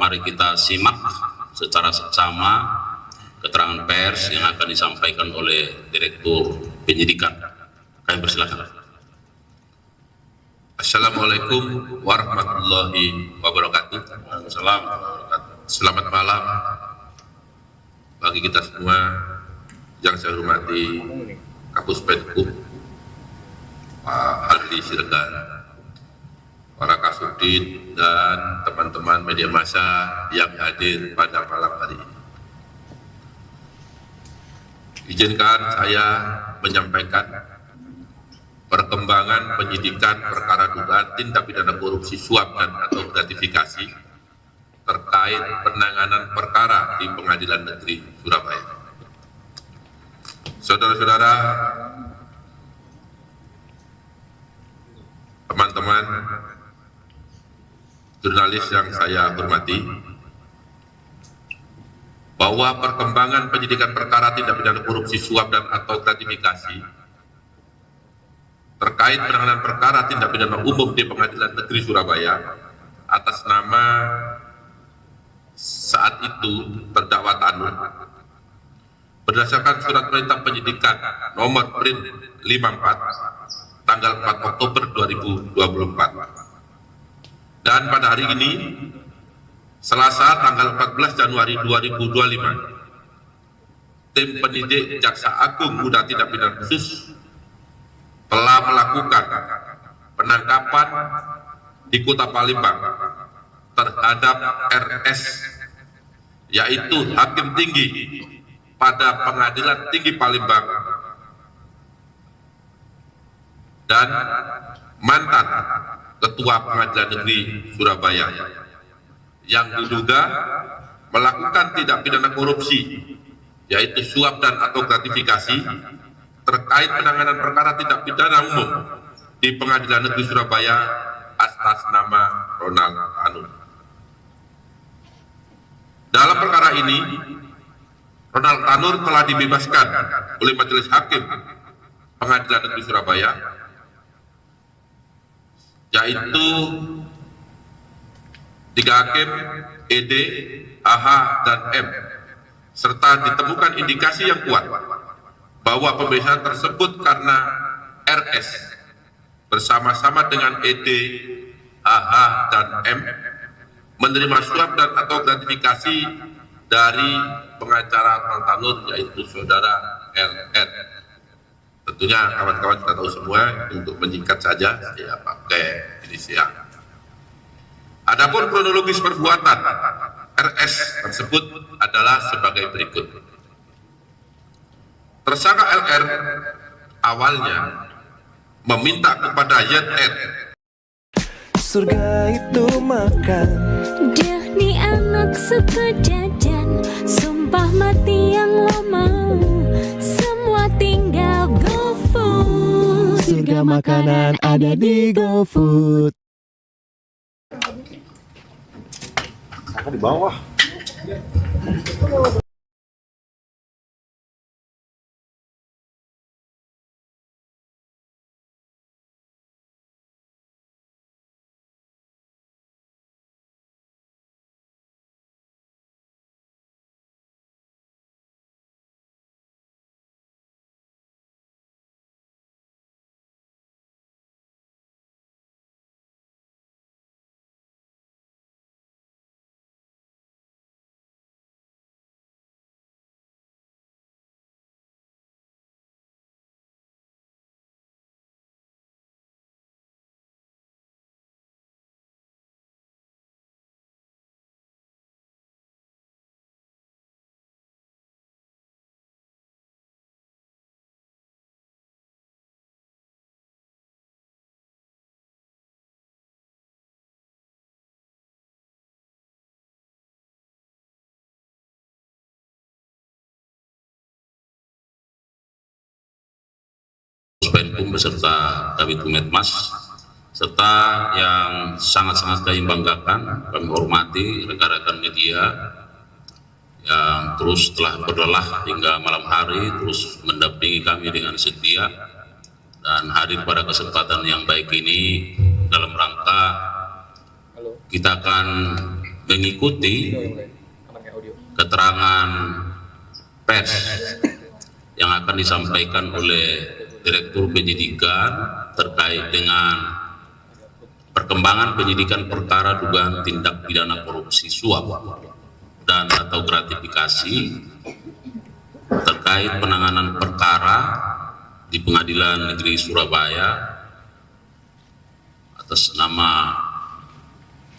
mari kita simak secara seksama keterangan pers yang akan disampaikan oleh Direktur Penyidikan. Kami persilakan. Assalamualaikum warahmatullahi wabarakatuh. Selamat malam bagi kita semua yang saya hormati Kapus Penkum, Pak Aldi Siregar, para Kasudit, dan teman-teman media massa yang hadir pada malam hari ini. Izinkan saya menyampaikan perkembangan penyidikan perkara dugaan tindak pidana korupsi suap dan atau gratifikasi terkait penanganan perkara di Pengadilan Negeri Surabaya. Saudara-saudara, teman-teman jurnalis yang saya hormati, bahwa perkembangan penyidikan perkara tindak pidana korupsi suap dan atau gratifikasi terkait penanganan perkara tindak pidana umum di Pengadilan Negeri Surabaya atas nama saat itu terdakwa Tanur, berdasarkan surat perintah penyidikan nomor Prin 54 tanggal 4 Oktober 2024, dan pada hari ini Selasa tanggal 14 Januari 2025, tim penyidik Jaksa Agung Muda Tindak Pidana Khusus telah melakukan penangkapan di Kota Palembang terhadap RS, yaitu Hakim Tinggi pada Pengadilan Tinggi Palembang dan mantan Ketua Pengadilan Negeri Surabaya yang diduga melakukan tindak pidana korupsi, yaitu suap dan atau gratifikasi terkait penanganan perkara tindak pidana umum di Pengadilan Negeri Surabaya atas nama Ronald Tanur. Dalam perkara ini, Ronald Tanur telah dibebaskan oleh Majelis Hakim Pengadilan Negeri Surabaya, yaitu 3 hakim ED, AH, dan M, serta ditemukan indikasi yang kuat bahwa pembebasan tersebut karena RS bersama-sama dengan ED, AH, dan M menerima suap dan atau gratifikasi dari pengacara Ronald Tanur, yaitu saudara LR. Tentunya kawan-kawan kita tahu semua, untuk menyingkat saja saya pakai inisial. Adapun kronologis perbuatan RS tersebut adalah sebagai berikut. Tersangka LR awalnya meminta kepada YR, surga itu makan. Dah nih anak suka jajan, sumpah mati yang lo mau, semua tinggal GoFood. Surga makanan ada di GoFood. Di bawah. Kapuspenkum beserta Kabid Humas, serta yang sangat-sangat kami banggakan, kami hormati rekan-rekan media yang terus telah berlelah hingga malam hari, terus mendampingi kami dengan setia dan hadir pada kesempatan yang baik ini dalam rangka kita akan mengikuti keterangan pers yang akan disampaikan oleh Direktur Penyidikan terkait dengan perkembangan penyidikan perkara dugaan tindak pidana korupsi suap dan atau gratifikasi terkait penanganan perkara di Pengadilan Negeri Surabaya atas nama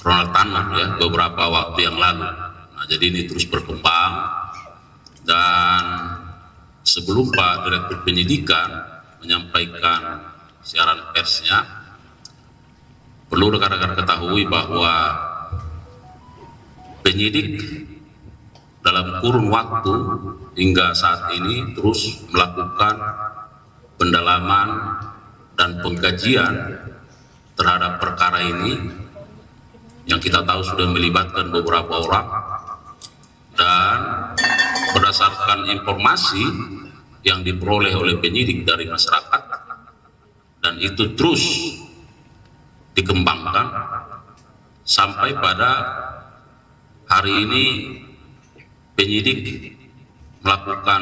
Ronald Tanur ya beberapa waktu yang lalu. Nah, jadi ini terus berkembang, dan sebelum Pak Direktur Penyidikan menyampaikan siaran persnya, perlu rekan-rekan ketahui bahwa penyidik dalam kurun waktu hingga saat ini terus melakukan pendalaman dan pengkajian terhadap perkara ini yang kita tahu sudah melibatkan beberapa orang, dan berdasarkan informasi yang diperoleh oleh penyidik dari masyarakat, dan itu terus dikembangkan sampai pada hari ini penyidik melakukan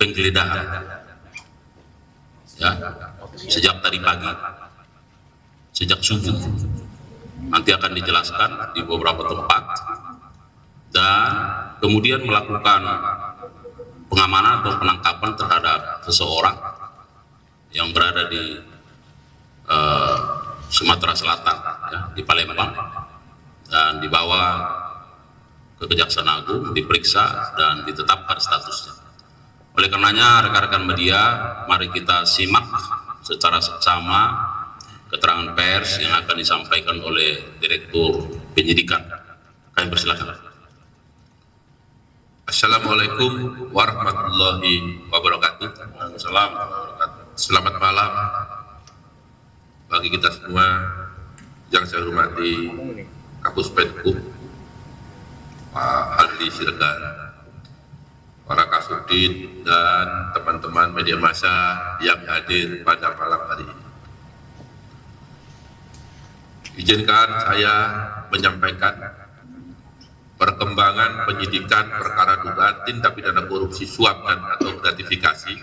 penggeledahan ya sejak tadi pagi, sejak subuh. Nanti akan dijelaskan di beberapa tempat, dan kemudian melakukan pengamanan atau penangkapan terhadap seseorang yang berada di Sumatera Selatan ya, di Palembang, dan dibawa ke Kejaksaan Agung, diperiksa dan ditetapkan statusnya. Oleh karenanya rekan-rekan media, mari kita simak secara seksama keterangan pers yang akan disampaikan oleh Direktur Penyidikan. Kami persilakan. Assalamualaikum warahmatullahi wabarakatuh. Selamat malam bagi kita semua yang saya hormati Kapuspenkum Pak Adli Siregar, para Kasudin dan teman-teman media massa yang hadir pada malam hari ini. Izinkan saya menyampaikan perkembangan penyidikan perkara dugaan tindak pidana korupsi suap dan atau gratifikasi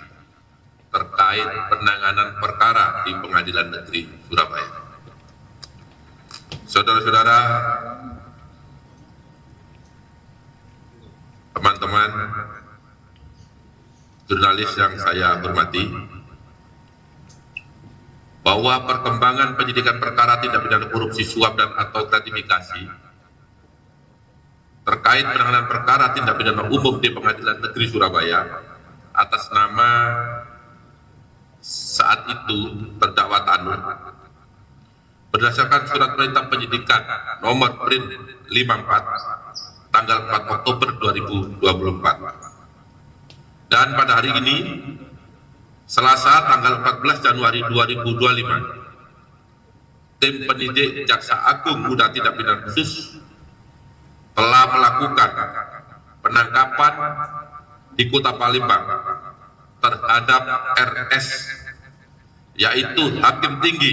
terkait penanganan perkara di Pengadilan Negeri Surabaya. Saudara-saudara, teman-teman jurnalis yang saya hormati, bahwa perkembangan penyidikan perkara tindak pidana korupsi suap dan atau gratifikasi terkait penanganan perkara tindak pidana umum di Pengadilan Negeri Surabaya atas nama saat itu terdakwa Tanur berdasarkan surat perintah penyidikan nomor print 54 tanggal 4 Oktober 2024, dan pada hari ini Selasa tanggal 14 Januari 2025, tim penyidik Jaksa Agung Muda Tindak Pidana Khusus telah melakukan penangkapan di Kota Palembang terhadap RS, yaitu Hakim Tinggi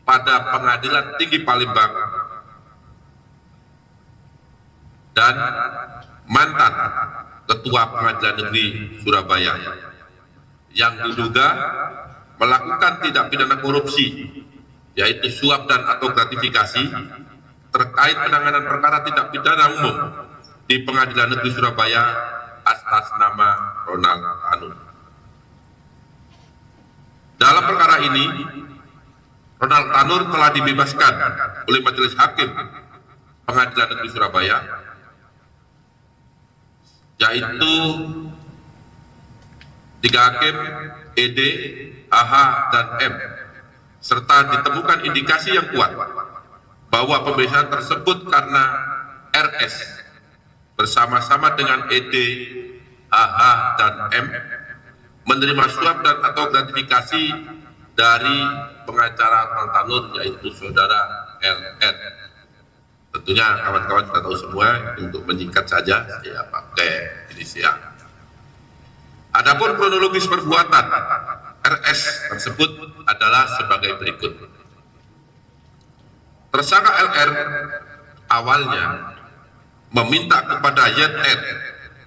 pada Pengadilan Tinggi Palembang dan mantan Ketua Pengadilan Negeri Surabaya yang diduga melakukan tindak pidana korupsi, yaitu suap dan atau gratifikasi terkait penanganan perkara tindak pidana umum di Pengadilan Negeri Surabaya atas nama Ronald Tanur. Dalam perkara ini, Ronald Tanur telah dibebaskan oleh Majelis Hakim Pengadilan Negeri Surabaya, yaitu 3 hakim ED, AH, dan M, serta ditemukan indikasi yang kuat bahwa pembebasan tersebut karena RS bersama-sama dengan ED, AH, dan M menerima suap dan atau gratifikasi dari pengacara Tanur yaitu saudara LR. Tentunya kawan-kawan kita tahu semua, untuk menyingkat saja saya pakai inisial. Adapun kronologis perbuatan RS tersebut adalah sebagai berikut. Tersangka LR awalnya meminta kepada YR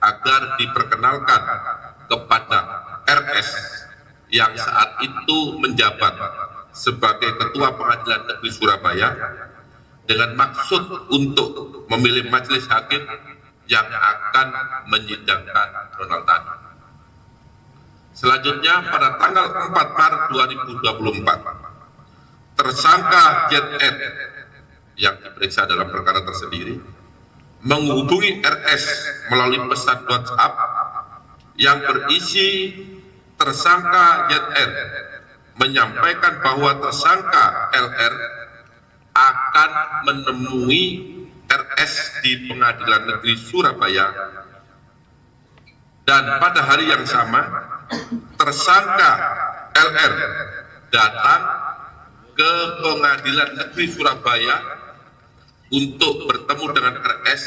agar diperkenalkan kepada RS yang saat itu menjabat sebagai Ketua Pengadilan Negeri Surabaya dengan maksud untuk memilih majelis hakim yang akan menyidangkan Ronald Tanur. Selanjutnya pada tanggal 4 Maret 2024, tersangka ZN yang diperiksa dalam perkara tersendiri menghubungi RS melalui pesan WhatsApp yang berisi tersangka ZN menyampaikan bahwa tersangka LR akan menemui RS di Pengadilan Negeri Surabaya, dan pada hari yang sama tersangka LR datang ke Pengadilan Negeri Surabaya untuk bertemu dengan RS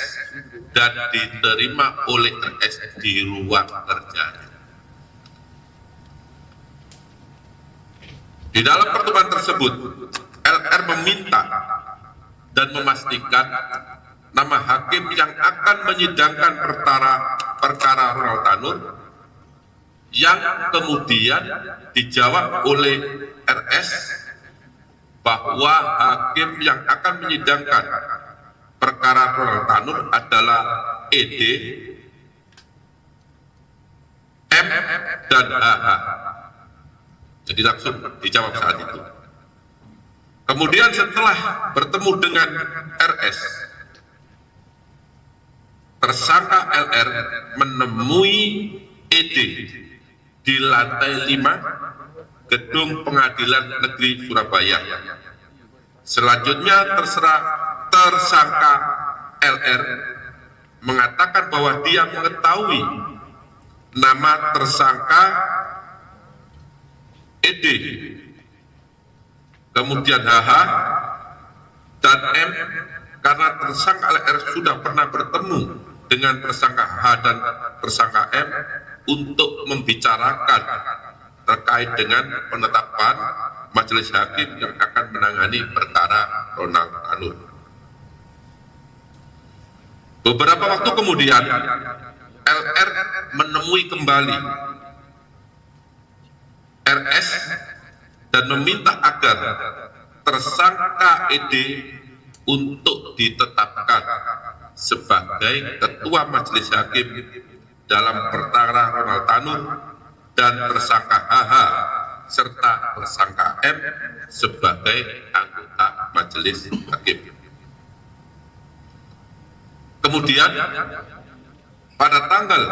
dan diterima oleh RS di ruang kerjanya. Di dalam pertemuan tersebut, LR meminta dan memastikan nama hakim yang akan menyidangkan perkara Ronald Tanur, yang kemudian dijawab oleh RS bahwa hakim yang akan menyidangkan perkara Ronald Tanur adalah ED, M, dan HH. Jadi langsung dijawab saat itu. Kemudian setelah bertemu dengan RS, tersangka LR menemui ED di lantai 5 Gedung Pengadilan Negeri Surabaya. Selanjutnya tersangka LR mengatakan bahwa dia mengetahui nama tersangka ED, kemudian HH dan M, karena tersangka LR sudah pernah bertemu dengan tersangka H dan tersangka M untuk membicarakan terkait dengan penetapan majelis hakim yang akan menangani perkara Ronald Tanur. Beberapa waktu kemudian LR menemui kembali RS dan meminta agar tersangka ED untuk ditetapkan sebagai ketua majelis hakim dalam perkara Ronald Tanur, dan tersangka HH serta tersangka M sebagai anggota majelis hakim. Kemudian pada tanggal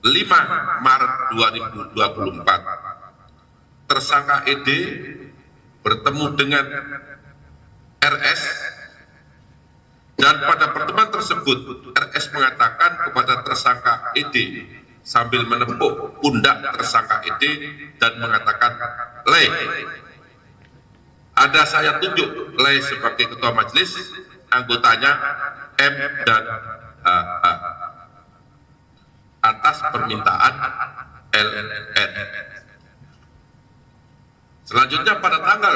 5 Maret 2024, tersangka ED bertemu dengan RS, dan pada pertemuan tersebut RS mengatakan kepada tersangka ED sambil menepuk pundak tersangka ED dan mengatakan, "Le, ada saya tunjuk Le sebagai ketua majelis, anggotanya M dan HH atas permintaan LR." Selanjutnya pada tanggal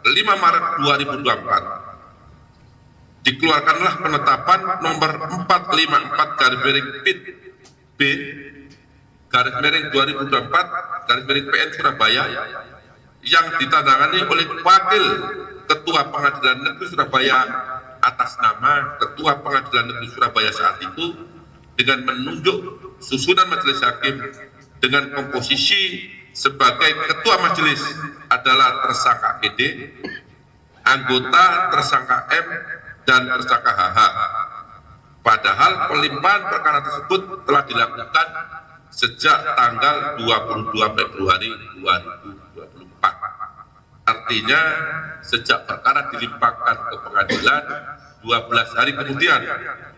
5 Maret 2024 dikeluarkanlah penetapan nomor 454/B/2024 Surabaya yang ditandatangani oleh Wakil Ketua Pengadilan Negeri Surabaya atas nama Ketua Pengadilan Negeri Surabaya saat itu, dengan menunjuk susunan majelis hakim dengan komposisi sebagai ketua majelis adalah tersangka ED, anggota tersangka M, dan tersangka HH. Padahal pelimpahan perkara tersebut telah dilakukan sejak tanggal 22 Februari 2024. Artinya sejak perkara dilimpahkan ke pengadilan 12 hari kemudian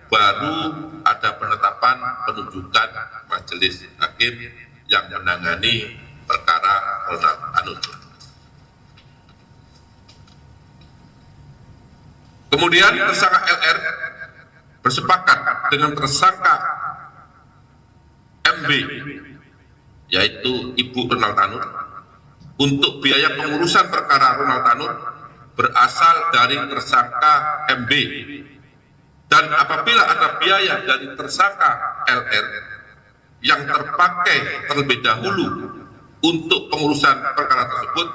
baru ada penetapan penunjukan majelis hakim yang menangani perkara Ronald Tanur. Kemudian tersangka LR bersepakat dengan tersangka MB, yaitu Ibu Ronald Tanur, untuk biaya pengurusan perkara Ronald Tanur berasal dari tersangka MB, dan apabila ada biaya dari tersangka LR yang terpakai terlebih dahulu untuk pengurusan perkara tersebut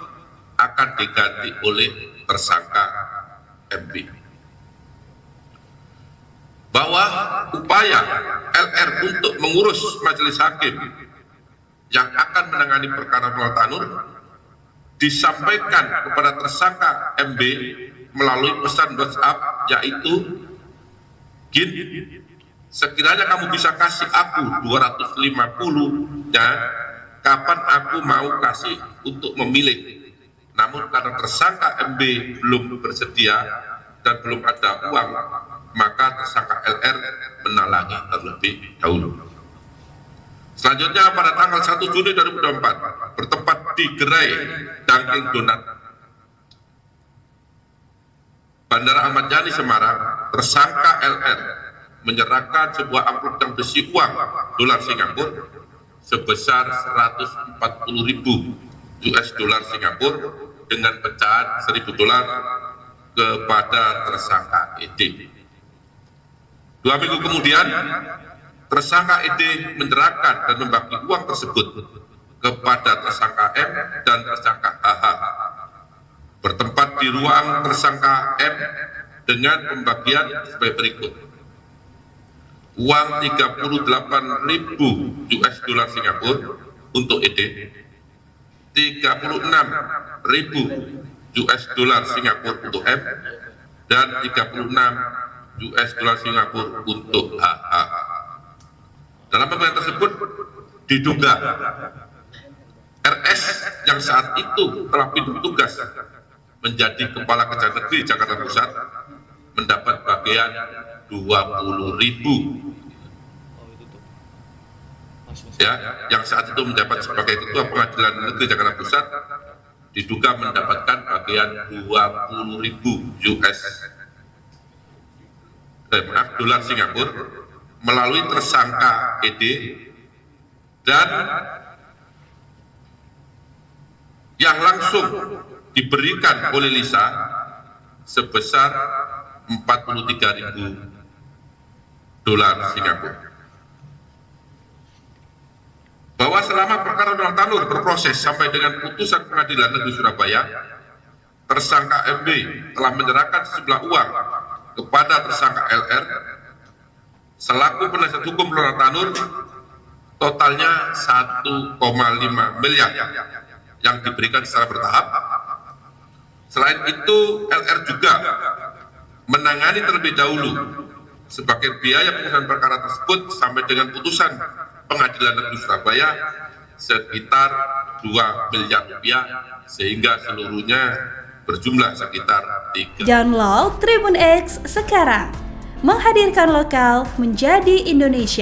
akan diganti oleh tersangka MB. Bahwa upaya LR untuk mengurus majelis hakim yang akan menangani perkara Ronald Tanur disampaikan kepada tersangka MB melalui pesan WhatsApp, yaitu, "Gin, sekiranya kamu bisa kasih aku 250-nya, kapan aku mau kasih untuk memilih. Namun karena tersangka MB belum bersedia dan belum ada uang, maka tersangka LR menalangi terlebih dahulu." Selanjutnya pada tanggal 1 Juni 2024 bertempat di Gerai Dunkin Donat, Bandara Ahmad Yani Semarang, tersangka LR menyerahkan sebuah amplop yang berisi uang dolar Singapura sebesar 140.000 US dollar Singapura dengan pecahan 1.000 dolar kepada tersangka ED. 2 minggu kemudian, tersangka ED menyerahkan dan membagi uang tersebut kepada tersangka M dan tersangka HH. Bertempat di ruang tersangka M dengan pembagian sebagai berikut. Uang 38.000 US dollar Singapura untuk ED, 36.000 US dollar Singapura untuk M, dan 36 US dollar Singapura untuk HH. Dalam pembagian tersebut diduga RS yang saat itu telah pindah tugas menjadi Kepala Kejaksaan Negeri Jakarta Pusat mendapat bagian 20.000, ya, yang saat itu menjabat sebagai Ketua Pengadilan Negeri Jakarta Pusat diduga mendapatkan bagian 20.000 dolar Singapura melalui tersangka ED, dan yang langsung diberikan oleh Lisa sebesar 43.000 dolar Singapura. Bahwa selama perkara Ronald Tanur berproses sampai dengan putusan Pengadilan Negeri Surabaya, tersangka MB telah menyerahkan sejumlah uang kepada tersangka LR selaku penasihat hukum Ronald Tanur, totalnya 1,5 miliar yang diberikan secara bertahap. Selain itu, LR juga menangani terlebih dahulu sebagai biaya pengurusan perkara tersebut sampai dengan putusan Pengadilan Negeri Surabaya sekitar 2 miliar rupiah, sehingga seluruhnya berjumlah sekitar 3. Download Tribun X sekarang, menghadirkan lokal menjadi Indonesia.